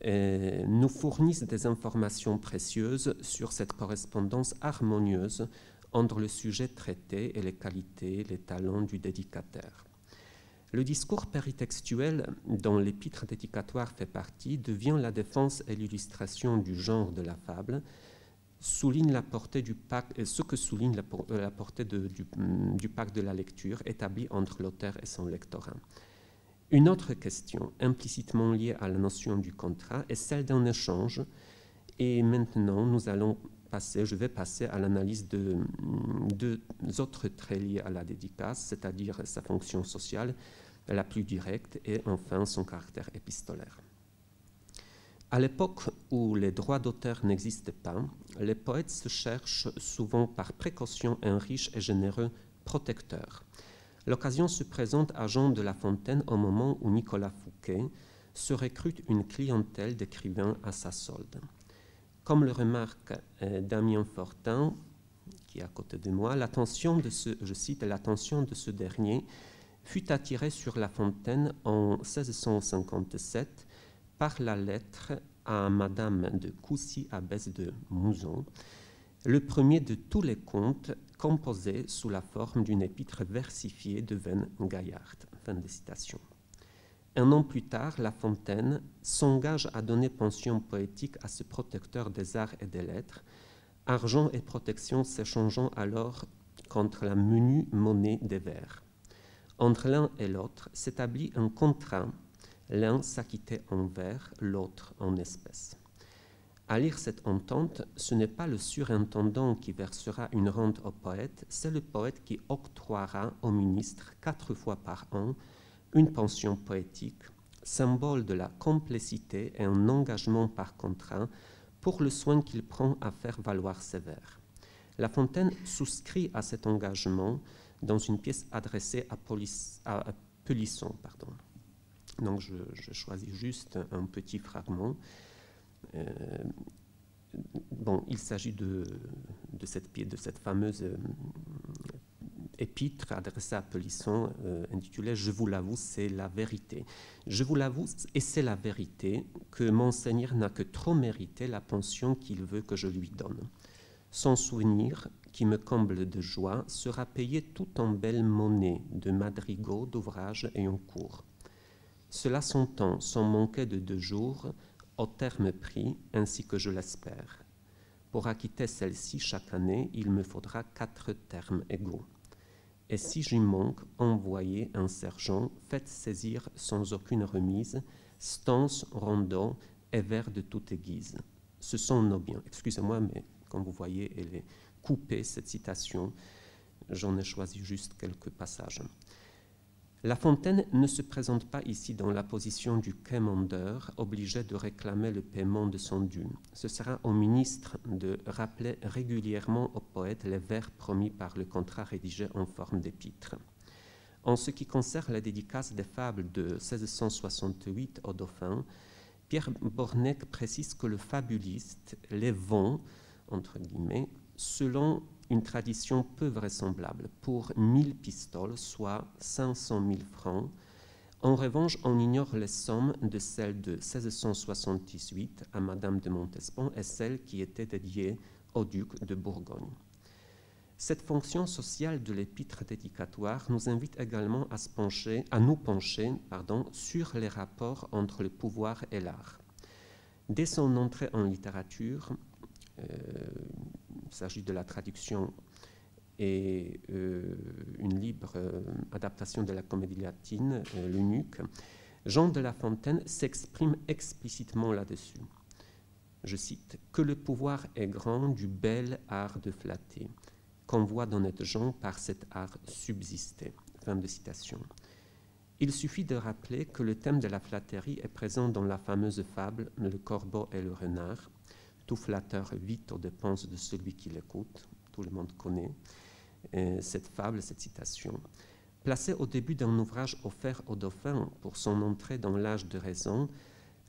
nous fournissent des informations précieuses sur cette correspondance harmonieuse entre le sujet traité et les qualités, les talents du dédicataire. Le discours péritextuel dont l'épître dédicatoire fait partie devient la défense et l'illustration du genre de la fable, souligne la portée du pacte, ce que souligne la portée du pacte de la lecture établi entre l'auteur et son lectorat. Une autre question implicitement liée à la notion du contrat est celle d'un échange, et maintenant je vais passer à l'analyse de deux autres traits liés à la dédicace, c'est-à-dire sa fonction sociale la plus directe et enfin son caractère épistolaire. À l'époque où les droits d'auteur n'existaient pas, les poètes se cherchent souvent par précaution un riche et généreux protecteur. L'occasion se présente à Jean de La Fontaine au moment où Nicolas Fouquet se recrute une clientèle d'écrivains à sa solde. Comme le remarque Damien Fortin, qui est à côté de moi, je cite, l'attention de ce dernier fut attirée sur La Fontaine en 1657 par la lettre à Madame de Coucy abbesse de Mouzon, le premier de tous les contes composés sous la forme d'une épître versifiée de veine gaillarde. Fin de citation. Un an plus tard, La Fontaine s'engage à donner pension poétique à ce protecteur des arts et des lettres, argent et protection s'échangeant alors contre la menue monnaie des vers. Entre l'un et l'autre s'établit un contrat, l'un s'acquittait en vers, l'autre en espèces. À lire cette entente, ce n'est pas le surintendant qui versera une rente au poète, c'est le poète qui octroiera au ministre 4 fois par an une pension poétique, symbole de la complicité et un engagement par contrat pour le soin qu'il prend à faire valoir ses vers. La Fontaine souscrit à cet engagement dans une pièce adressée à Pelisson. Donc je choisis juste un petit fragment. Il s'agit de cette fameuse épître adressée à Pelisson, intitulée « Je vous l'avoue, c'est la vérité ». Je vous l'avoue, et c'est la vérité, que Monseigneur n'a que trop mérité la pension qu'il veut que je lui donne. Son souvenir, qui me comble de joie, sera payé tout en belle monnaie de madrigaux, d'ouvrages et en cours. Cela s'entend sans manquer de 2 jours, au terme pris, ainsi que je l'espère. Pour acquitter celle-ci chaque année, il me faudra 4 termes égaux. Et si j'y manque, envoyez un sergent, faites saisir sans aucune remise, stances, rondeaux et vers de toute aiguise. Ce sont nos biens. Excusez-moi, mais comme vous voyez, elle est coupée, cette citation. J'en ai choisi juste quelques passages. La Fontaine ne se présente pas ici dans la position du quémandeur obligé de réclamer le paiement de son dû. Ce sera au ministre de rappeler régulièrement au poète les vers promis par le contrat rédigé en forme d'épître. En ce qui concerne la dédicace des fables de 1668 au Dauphin, Pierre Bornec précise que le fabuliste les vend, entre guillemets, selon une tradition peu vraisemblable. Pour 1000 pistoles, soit 500 000 francs, en revanche, on ignore les sommes de celle de 1678 à Madame de Montespan et celle qui était dédiée au duc de Bourgogne. Cette fonction sociale de l'épître dédicatoire nous invite également à nous pencher sur les rapports entre le pouvoir et l'art. Dès son entrée en littérature, il s'agit de la traduction et une libre adaptation de la comédie latine, l'Eunuque, Jean de La Fontaine s'exprime explicitement là-dessus. Je cite, « Que le pouvoir est grand du bel art de flatter, qu'on voit d'honnêtes gens par cet art subsister. » Fin de citation. Il suffit de rappeler que le thème de la flatterie est présent dans la fameuse fable « Le corbeau et le renard ». Tout flatteur vite aux dépenses de celui qui l'écoute. Tout le monde connaît cette fable, cette citation. Placée au début d'un ouvrage offert au dauphin pour son entrée dans l'âge de raison,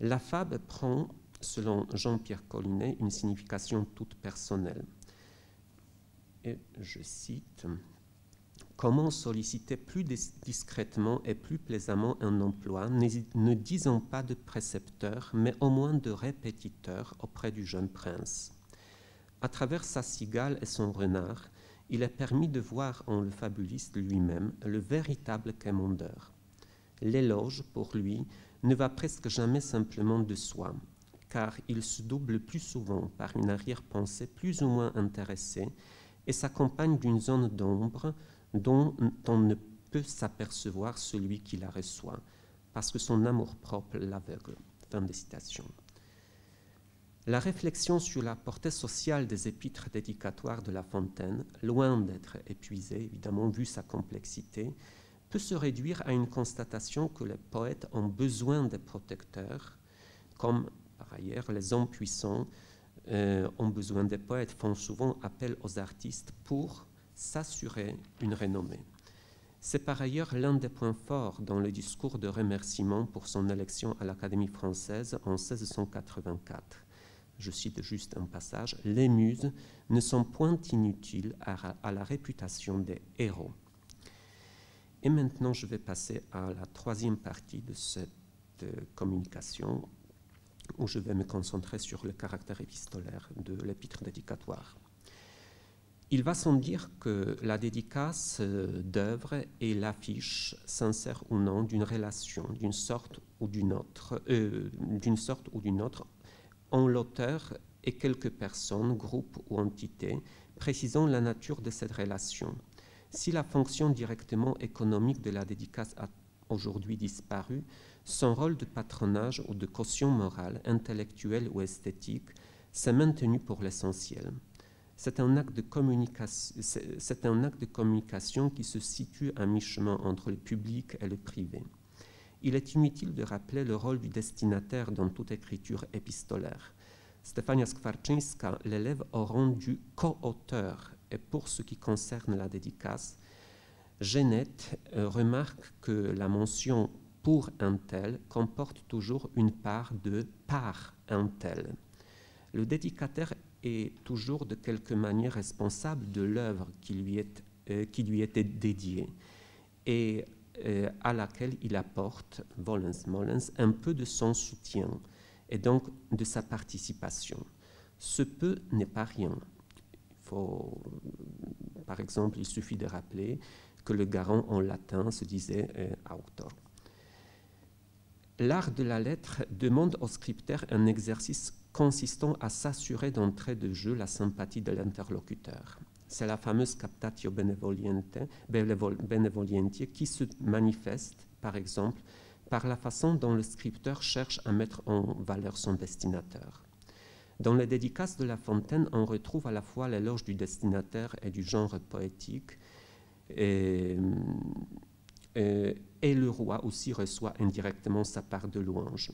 la fable prend, selon Jean-Pierre Collinet, une signification toute personnelle. Et je cite, « Comment solliciter plus discrètement et plus plaisamment un emploi, ne disons pas de précepteur, mais au moins de répétiteur auprès du jeune prince. À travers sa cigale et son renard, il est permis de voir en le fabuliste lui-même le véritable quémandeur. L'éloge, pour lui, ne va presque jamais simplement de soi, car il se double plus souvent par une arrière-pensée plus ou moins intéressée et s'accompagne d'une zone d'ombre dont on ne peut s'apercevoir celui qui la reçoit, parce que son amour-propre l'aveugle. » Fin de citation. La réflexion sur la portée sociale des épîtres dédicatoires de La Fontaine, loin d'être épuisée, évidemment, vu sa complexité, peut se réduire à une constatation que les poètes ont besoin des protecteurs, comme par ailleurs les hommes puissants ont besoin des poètes, font souvent appel aux artistes pour s'assurer une renommée. C'est par ailleurs l'un des points forts dans le discours de remerciement pour son élection à l'Académie française en 1684. Je cite juste un passage, « Les muses ne sont point inutiles à la réputation des héros. » Et maintenant, je vais passer à la troisième partie de cette communication, où je vais me concentrer sur le caractère épistolaire de l'épître dédicatoire. Il va sans dire que la dédicace d'œuvre est l'affiche, sincère ou non, d'une relation, d'une sorte ou d'une autre, en l'auteur et quelques personnes, groupes ou entités, précisant la nature de cette relation. Si la fonction directement économique de la dédicace a aujourd'hui disparu, son rôle de patronage ou de caution morale, intellectuelle ou esthétique s'est maintenu pour l'essentiel. C'est un acte de communication qui se situe à mi-chemin entre le public et le privé. Il est inutile de rappeler le rôle du destinataire dans toute écriture épistolaire. Stefania Skwarczyńska l'élève au rang du co-auteur, et pour ce qui concerne la dédicace, Genette remarque que la mention « pour un tel » comporte toujours une part de « par un tel ». Le dédicataire est toujours de quelque manière responsable de l'œuvre qui lui était dédiée et à laquelle il apporte, volens mollens, un peu de son soutien et donc de sa participation. Ce peu n'est pas rien. Par exemple, il suffit de rappeler que le garant en latin se disait auctor. L'art de la lettre demande au scriptaire un exercice consistant à s'assurer d'entrée de jeu la sympathie de l'interlocuteur. C'est la fameuse captatio benevolentiae qui se manifeste, par exemple, par la façon dont le scripteur cherche à mettre en valeur son destinataire. Dans les dédicaces de La Fontaine, on retrouve à la fois l'éloge du destinataire et du genre poétique, et le roi aussi reçoit indirectement sa part de louange.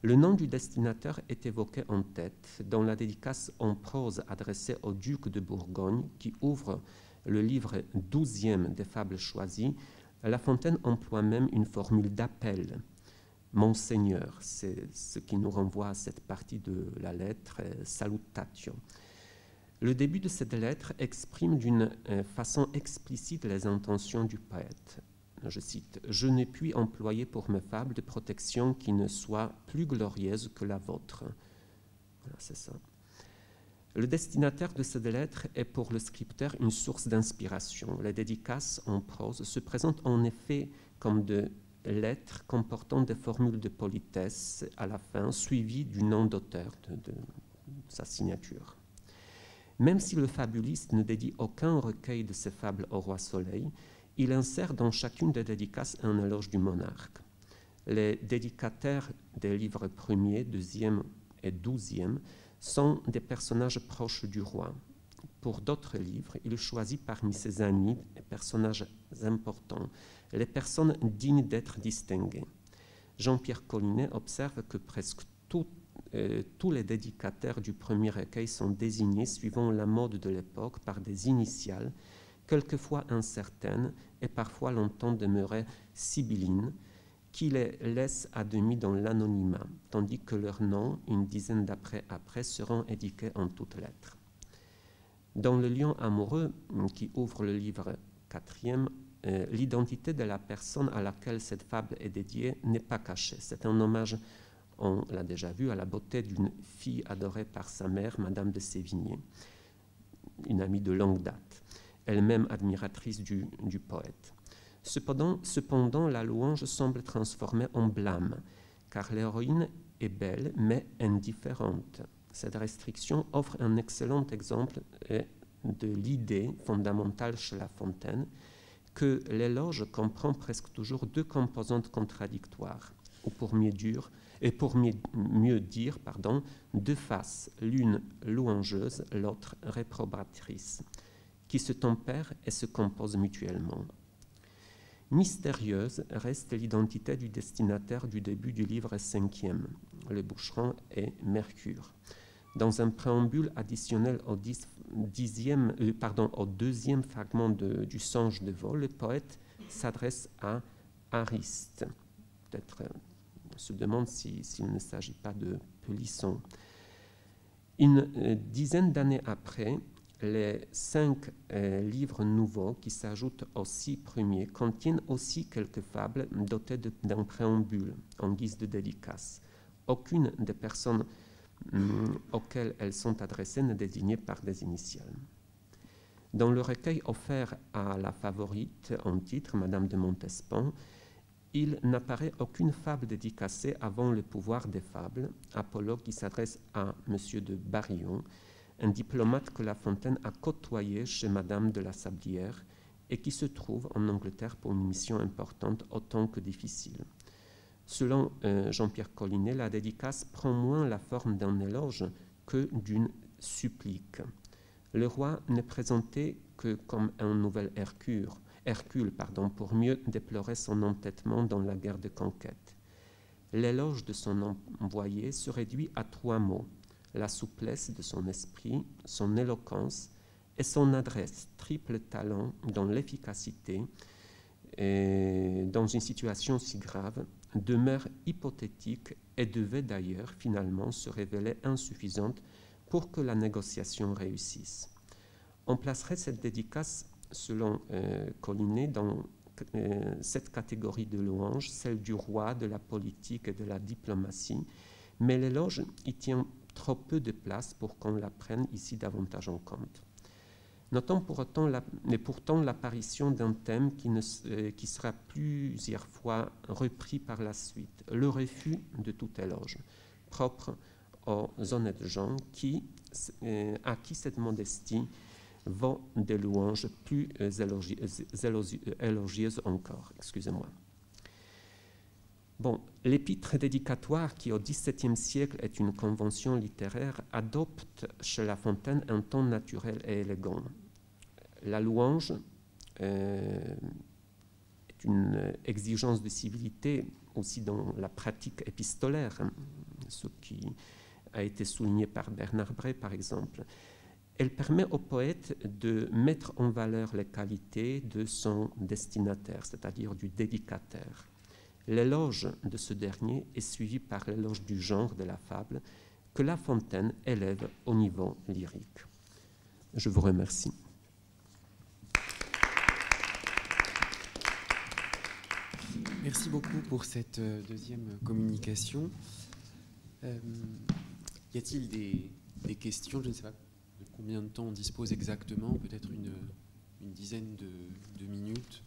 Le nom du destinataire est évoqué en tête dans la dédicace en prose adressée au duc de Bourgogne qui ouvre le livre 12e des fables choisies. La Fontaine emploie même une formule d'appel. Monseigneur, c'est ce qui nous renvoie à cette partie de la lettre, salutatio. Le début de cette lettre exprime d'une façon explicite les intentions du poète. Je cite, « Je ne puis employer pour mes fables de protection qui ne soit plus glorieuse que la vôtre. » Voilà, c'est ça. Le destinataire de cette lettre est pour le scripteur une source d'inspiration. Les dédicaces en prose se présentent en effet comme de lettres comportant des formules de politesse à la fin, suivies du nom d'auteur, de sa signature. Même si le fabuliste ne dédie aucun recueil de ses fables au roi Soleil, il insère dans chacune des dédicaces un éloge du monarque. Les dédicataires des livres 1er, 2e et 12e sont des personnages proches du roi. Pour d'autres livres, il choisit parmi ses amis des personnages importants, les personnes dignes d'être distinguées. Jean-Pierre Collinet observe que presque tous les dédicataires du premier recueil sont désignés suivant la mode de l'époque par des initiales, quelquefois incertaines et parfois longtemps demeurées sibyllines, qui les laissent à demi dans l'anonymat, tandis que leurs noms, une dizaine après, seront indiqués en toutes lettres. Dans le lion amoureux, qui ouvre le livre 4e, l'identité de la personne à laquelle cette fable est dédiée n'est pas cachée. C'est un hommage, on l'a déjà vu, à la beauté d'une fille adorée par sa mère, Madame de Sévigné, une amie de longue date, elle-même admiratrice du poète. Cependant, la louange semble transformée en blâme, car l'héroïne est belle mais indifférente. Cette restriction offre un excellent exemple de l'idée fondamentale chez La Fontaine que l'éloge comprend presque toujours deux composantes contradictoires, ou pour mieux dire, deux faces, l'une louangeuse, l'autre réprobatrice, qui se tempèrent et se composent mutuellement. Mystérieuse reste l'identité du destinataire du début du livre 5e, le bûcheron et Mercure. Dans un préambule additionnel au deuxième fragment du songe de vol, le poète s'adresse à Ariste. Peut-être on se demande s'il ne s'agit pas de Pelisson. Une dizaine d'années après, les 5 livres nouveaux qui s'ajoutent aux 6 premiers contiennent aussi quelques fables dotées d'un préambule en guise de dédicace. Aucune des personnes auxquelles elles sont adressées n'est désignée par des initiales. Dans le recueil offert à la favorite en titre, Madame de Montespan, il n'apparaît aucune fable dédicacée avant Le pouvoir des fables, apologue qui s'adresse à Monsieur de Barillon, un diplomate que La Fontaine a côtoyé chez Madame de la Sablière et qui se trouve en Angleterre pour une mission importante autant que difficile. Selon Jean-Pierre Collinet, la dédicace prend moins la forme d'un éloge que d'une supplique. Le roi n'est présenté que comme un nouvel Hercule, pour mieux déplorer son entêtement dans la guerre de conquête. L'éloge de son envoyé se réduit à 3 mots: la souplesse de son esprit, son éloquence et son adresse, triple talent dans l'efficacité, et dans une situation si grave, demeure hypothétique et devait d'ailleurs finalement se révéler insuffisante pour que la négociation réussisse. On placerait cette dédicace, selon Collinet, dans cette catégorie de louanges, celle du roi, de la politique et de la diplomatie, mais l'éloge y tient trop peu de place pour qu'on la prenne ici davantage en compte. Notons pourtant l'apparition d'un thème qui sera plusieurs fois repris par la suite, le refus de tout éloge, propre aux honnêtes gens à qui cette modestie vaut des louanges plus élogieuses encore. Excusez-moi. Bon, l'épître dédicatoire, qui au XVIIe siècle est une convention littéraire, adopte chez La Fontaine un ton naturel et élégant. La louange est une exigence de civilité aussi dans la pratique épistolaire, ce qui a été souligné par Bernard Bray par exemple. Elle permet au poète de mettre en valeur les qualités de son destinataire, c'est-à-dire du dédicataire. L'éloge de ce dernier est suivi par l'éloge du genre de la fable que La Fontaine élève au niveau lyrique. Je vous remercie. Merci beaucoup pour cette deuxième communication. Y a-t-il des questions? Je ne sais pas de combien de temps on dispose exactement, peut-être une dizaine de minutes.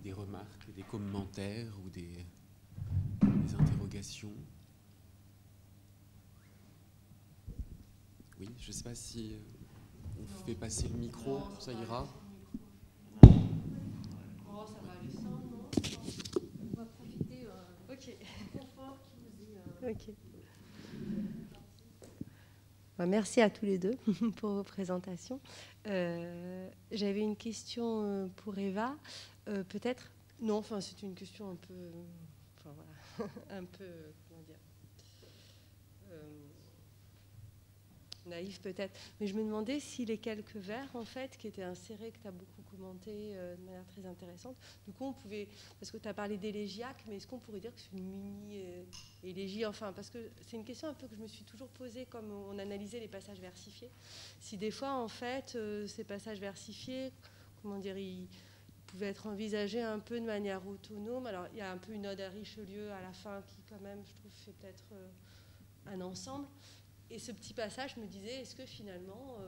Des remarques, des commentaires ou des interrogations? Oui, je ne sais pas si on fait passer le micro, ça ira. Okay. Merci à tous les deux pour vos présentations. J'avais une question pour Eva, peut-être. Non, enfin c'est une question un peu, enfin voilà, un peu, comment dire, naïf peut-être. Mais je me demandais si les quelques vers en fait qui étaient insérés, que tu as beaucoup commenté de manière très intéressante. Du coup, on pouvait, parce que tu as parlé d'élégiaque, mais est-ce qu'on pourrait dire que c'est une mini-élégie, enfin, parce que c'est une question un peu que je me suis toujours posée comme on analysait les passages versifiés. Si des fois, en fait, ces passages versifiés, comment dire, ils pouvaient être envisagés un peu de manière autonome. Alors, il y a un peu une ode à Richelieu à la fin qui, quand même, je trouve, fait peut-être un ensemble. Et ce petit passage me disait, est-ce que finalement,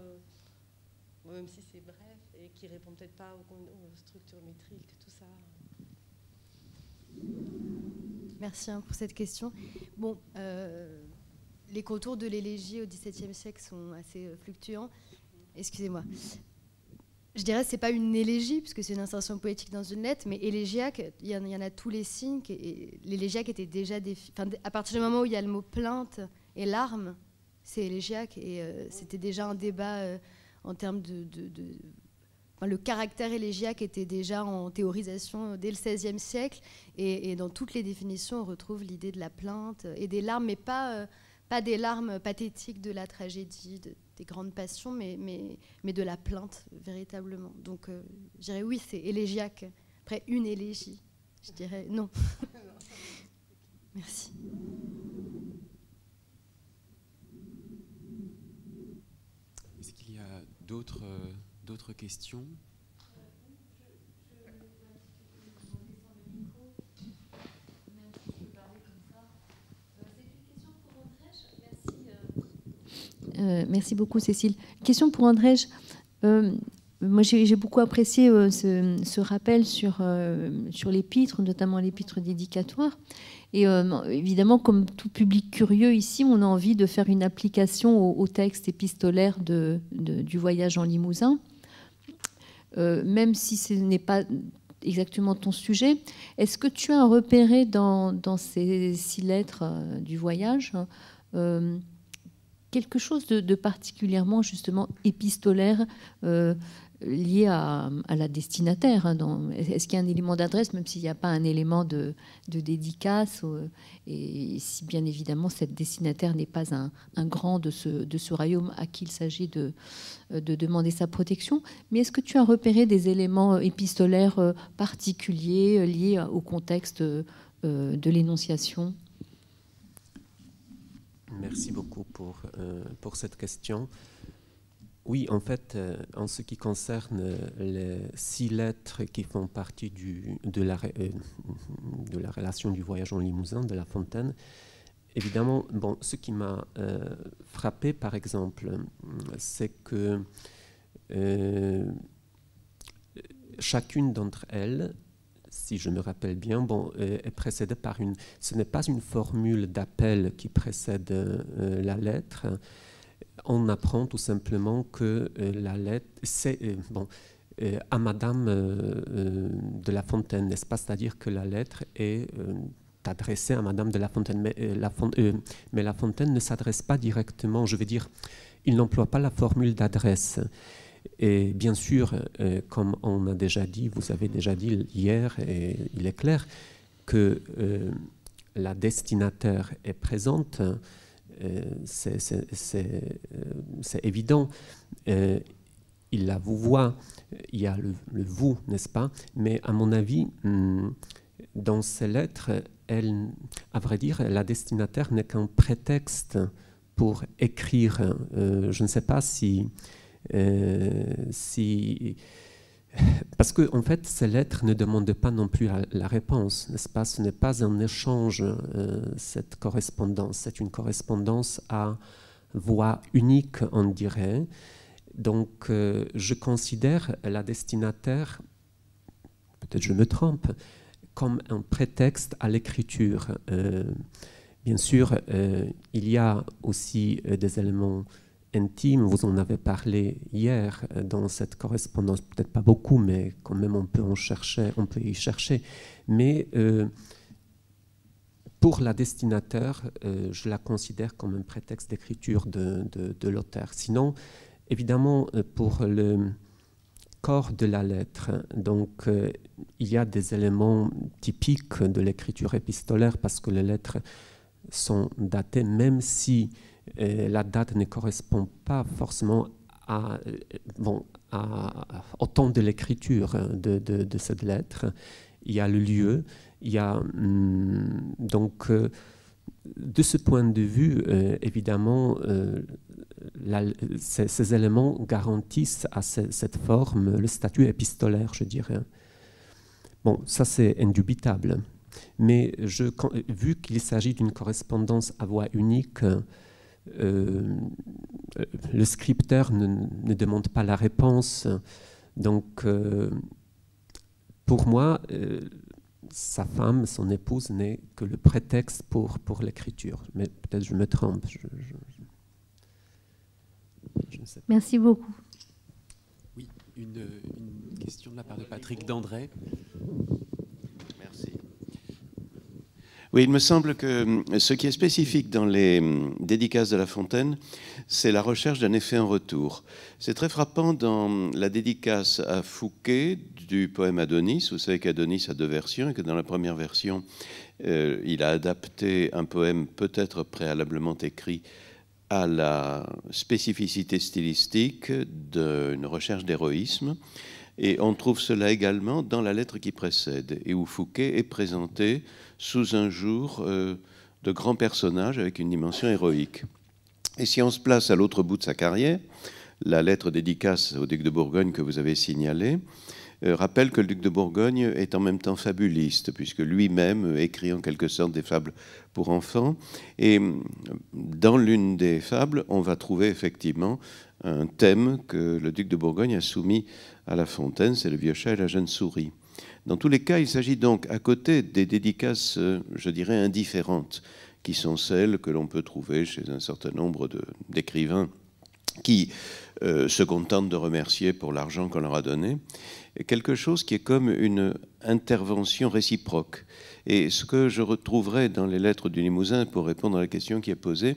même si c'est bref et qui ne répond peut-être pas aux structures métriques, tout ça. Merci pour cette question. Bon, les contours de l'élégie au XVIIe siècle sont assez fluctuants. Excusez-moi. Je dirais que ce n'est pas une élégie, puisque c'est une insertion poétique dans une lettre, mais élégiaque, il y en a tous les signes. Et l'élégiaque était déjà à partir du moment où il y a le mot plainte et larmes, c'est élégiaque. Et c'était déjà un débat en termes enfin, le caractère élégiaque était déjà en théorisation dès le XVIe siècle. Et dans toutes les définitions, on retrouve l'idée de la plainte et des larmes, mais pas des larmes pathétiques de la tragédie, des grandes passions, mais de la plainte, véritablement. Donc, je dirais oui, c'est élégiaque. Après, une élégie, je dirais non. Merci. Est-ce qu'il y a d'autres questions? Merci beaucoup, Cécile. Question pour Andrzej. Moi, j'ai beaucoup apprécié ce rappel sur l'épître, notamment l'épître dédicatoire. Et évidemment, comme tout public curieux ici, on a envie de faire une application au texte épistolaire du voyage en Limousin. Même si ce n'est pas exactement ton sujet, est-ce que tu as repéré dans ces 6 lettres du voyage quelque chose de particulièrement justement épistolaire lié à la destinataire, hein, est-ce qu'il y a un élément d'adresse, même s'il n'y a pas un élément de dédicace, et si bien évidemment cette destinataire n'est pas un grand de ce royaume à qui il s'agit de demander sa protection, mais est-ce que tu as repéré des éléments épistolaires particuliers liés au contexte de l'énonciation? Merci beaucoup pour cette question. Oui, en fait, en ce qui concerne les 6 lettres qui font partie de la relation du voyage en Limousin, de La Fontaine, évidemment, bon, ce qui m'a frappé, par exemple, c'est que chacune d'entre elles, si je me rappelle bien, bon, est précédée par ce n'est pas une formule d'appel qui précède la lettre. On apprend tout simplement que la lettre, c'est à Madame de La Fontaine, n'est-ce pas? C'est-à-dire que la lettre est adressée à Madame de La Fontaine, mais La Fontaine ne s'adresse pas directement, je veux dire, il n'emploie pas la formule d'adresse. Et bien sûr, comme on a déjà dit, vous avez déjà dit hier, et il est clair que la destinataire est présente. C'est évident. Il la vous voit, il y a le vous, n'est-ce pas? Mais à mon avis, dans ces lettres, à vrai dire, la destinataire n'est qu'un prétexte pour écrire. Je ne sais pas si Parce que, en fait, ces lettres ne demandent pas non plus la réponse, n'est-ce pas? Ce n'est pas un échange, cette correspondance. C'est une correspondance à voix unique, on dirait. Donc, je considère la destinataire, peut-être je me trompe, comme un prétexte à l'écriture. Bien sûr, il y a aussi des éléments intimes, vous en avez parlé hier dans cette correspondance, peut-être pas beaucoup, mais quand même on peut y chercher. Mais pour la destinataire, je la considère comme un prétexte d'écriture de l'auteur. Sinon, évidemment, pour le corps de la lettre, donc il y a des éléments typiques de l'écriture épistolaire parce que les lettres sont datées, même si la date ne correspond pas forcément au temps de l'écriture de cette lettre. Il y a le lieu, il y a donc de ce point de vue, évidemment, ces éléments garantissent à cette forme le statut épistolaire, je dirais. Bon, ça c'est indubitable. Mais vu qu'il s'agit d'une correspondance à voix unique, le scripteur ne demande pas la réponse. Donc, pour moi, sa femme, son épouse, n'est que le prétexte pour l'écriture. Mais peut-être je me trompe. Je ne sais pas. Merci beaucoup. Oui, une question de la part de Patrick Dandré. Merci. Oui, il me semble que ce qui est spécifique dans les dédicaces de La Fontaine, c'est la recherche d'un effet en retour. C'est très frappant dans la dédicace à Fouquet du poème Adonis. Vous savez qu'Adonis a 2 versions et que dans la première version, il a adapté un poème peut-être préalablement écrit à la spécificité stylistique d'une recherche d'héroïsme. Et on trouve cela également dans la lettre qui précède, et où Fouquet est présenté sous un jour de grands personnages avec une dimension héroïque. Et si on se place à l'autre bout de sa carrière, la lettre dédicace au duc de Bourgogne que vous avez signalée rappelle que le duc de Bourgogne est en même temps fabuliste, puisque lui-même écrit en quelque sorte des fables pour enfants. Et dans l'une des fables, on va trouver effectivement un thème que le duc de Bourgogne a soumis à La Fontaine, c'est le vieux chat et la jeune souris. Dans tous les cas, il s'agit donc, à côté des dédicaces, je dirais, indifférentes, qui sont celles que l'on peut trouver chez un certain nombre d'écrivains qui se contentent de remercier pour l'argent qu'on leur a donné, quelque chose qui est comme une intervention réciproque. Et ce que je retrouverai dans les lettres du Limousin, pour répondre à la question qui est posée,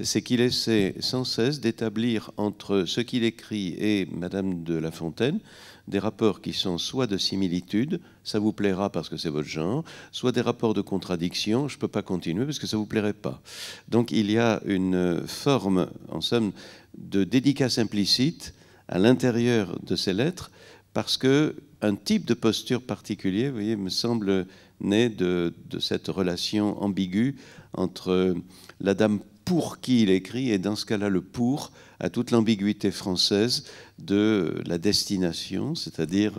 c'est qu'il essaie sans cesse d'établir entre ce qu'il écrit et Madame de La Fontaine des rapports qui sont soit de similitude, ça vous plaira parce que c'est votre genre, soit des rapports de contradiction, je ne peux pas continuer parce que ça ne vous plairait pas. Donc il y a une forme, en somme, de dédicace implicite à l'intérieur de ces lettres, parce qu'un type de posture particulier, vous voyez, me semble né de cette relation ambiguë entre la dame pour qui il écrit, et dans ce cas-là, le pour, à toute l'ambiguïté française de la destination, c'est-à-dire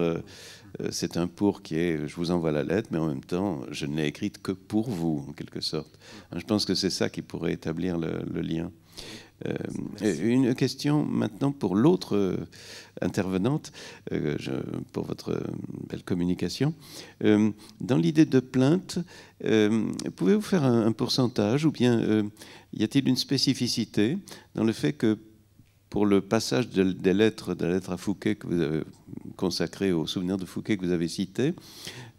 c'est un pour qui est, je vous envoie la lettre, mais en même temps, je ne l'ai écrite que pour vous, en quelque sorte. Je pense que c'est ça qui pourrait établir le lien. Une question maintenant pour l'autre intervenante, pour votre belle communication. Dans l'idée de plainte, pouvez-vous faire un pourcentage, ou bien y a-t-il une spécificité dans le fait que pour le passage de la lettre à Fouquet que vous avez consacré au souvenir de Fouquet que vous avez cité,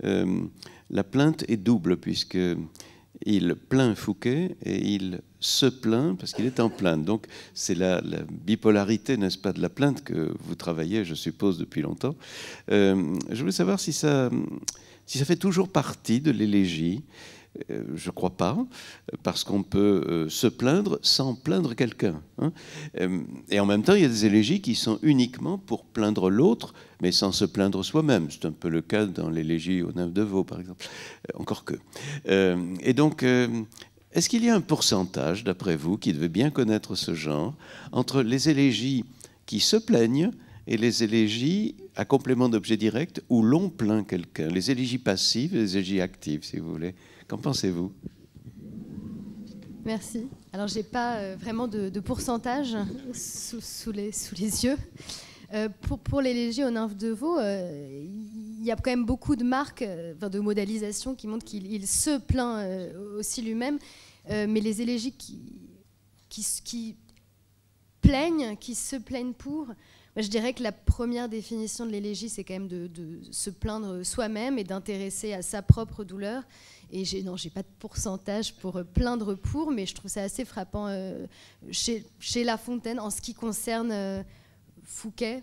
la plainte est double, puisqu'il plaint Fouquet et il se plaint parce qu'il est en plainte. Donc c'est la bipolarité, n'est-ce pas, de la plainte que vous travaillez, je suppose, depuis longtemps. Je voulais savoir si ça fait toujours partie de l'élégie. Je ne crois pas, parce qu'on peut se plaindre sans plaindre quelqu'un. Hein. Et en même temps, il y a des élégies qui sont uniquement pour plaindre l'autre, mais sans se plaindre soi-même. C'est un peu le cas dans l'élégie aux Nymphes de Vaux, par exemple. Encore que. Et donc, est-ce qu'il y a un pourcentage, d'après vous, qui devait bien connaître ce genre, entre les élégies qui se plaignent et les élégies à complément d'objet direct où l'on plaint quelqu'un. Les élégies passives et les élégies actives, si vous voulez. Qu'en pensez-vous? Merci. Alors, je n'ai pas vraiment de pourcentage sous les yeux. Pour l'élégie aux nymphes de veau, il y a quand même beaucoup de marques, de modélisation qui montrent qu'il se plaint aussi lui-même. Mais les élégies qui plaignent, qui se plaignent pour... Moi, je dirais que la première définition de l'élégie, c'est quand même de se plaindre soi-même et d'intéresser à sa propre douleur. Et j'ai pas de pourcentage pour plaindre pour, mais je trouve ça assez frappant chez La Fontaine. En ce qui concerne Fouquet,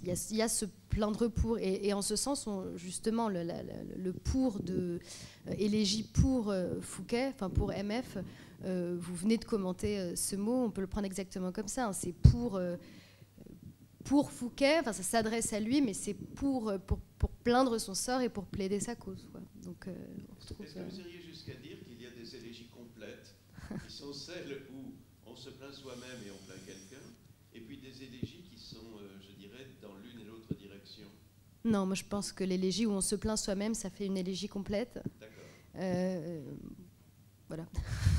il y a ce plaindre pour. Et en ce sens, justement, le pour de élégie pour Fouquet, enfin pour MF, vous venez de commenter ce mot, on peut le prendre exactement comme ça. Hein, c'est pour Fouquet, enfin, ça s'adresse à lui, mais c'est pour plaindre son sort et pour plaider sa cause. Quoi. Donc, est-ce que vous iriez jusqu'à dire qu'il y a des élégies complètes, qui sont celles où on se plaint soi-même et on plaint quelqu'un, et puis des élégies qui sont, je dirais, dans l'une et l'autre direction? Non, moi je pense que l'élégie où on se plaint soi-même, ça fait une élégie complète. D'accord. Voilà.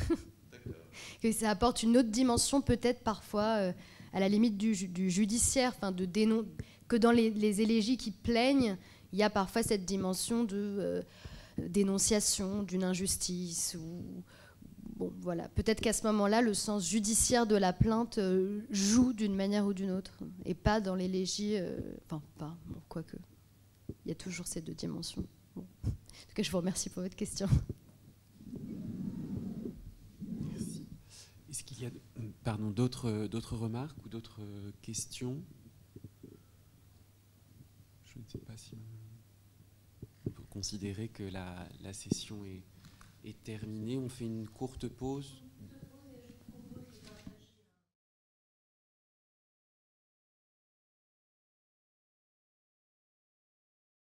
D'accord. Que ça apporte une autre dimension, peut-être parfois... à la limite du judiciaire, que dans les élégies qui plaignent, il y a parfois cette dimension de dénonciation d'une injustice. Bon, voilà. Peut-être qu'à ce moment-là, le sens judiciaire de la plainte joue d'une manière ou d'une autre, et pas dans l'élégie... quoique. Il y a toujours ces deux dimensions. Bon. En tout cas, je vous remercie pour votre question. Est-ce qu'il y a d'autres remarques ou d'autres questions? Je ne sais pas si on peut considérer que la session est terminée. On fait une courte pause.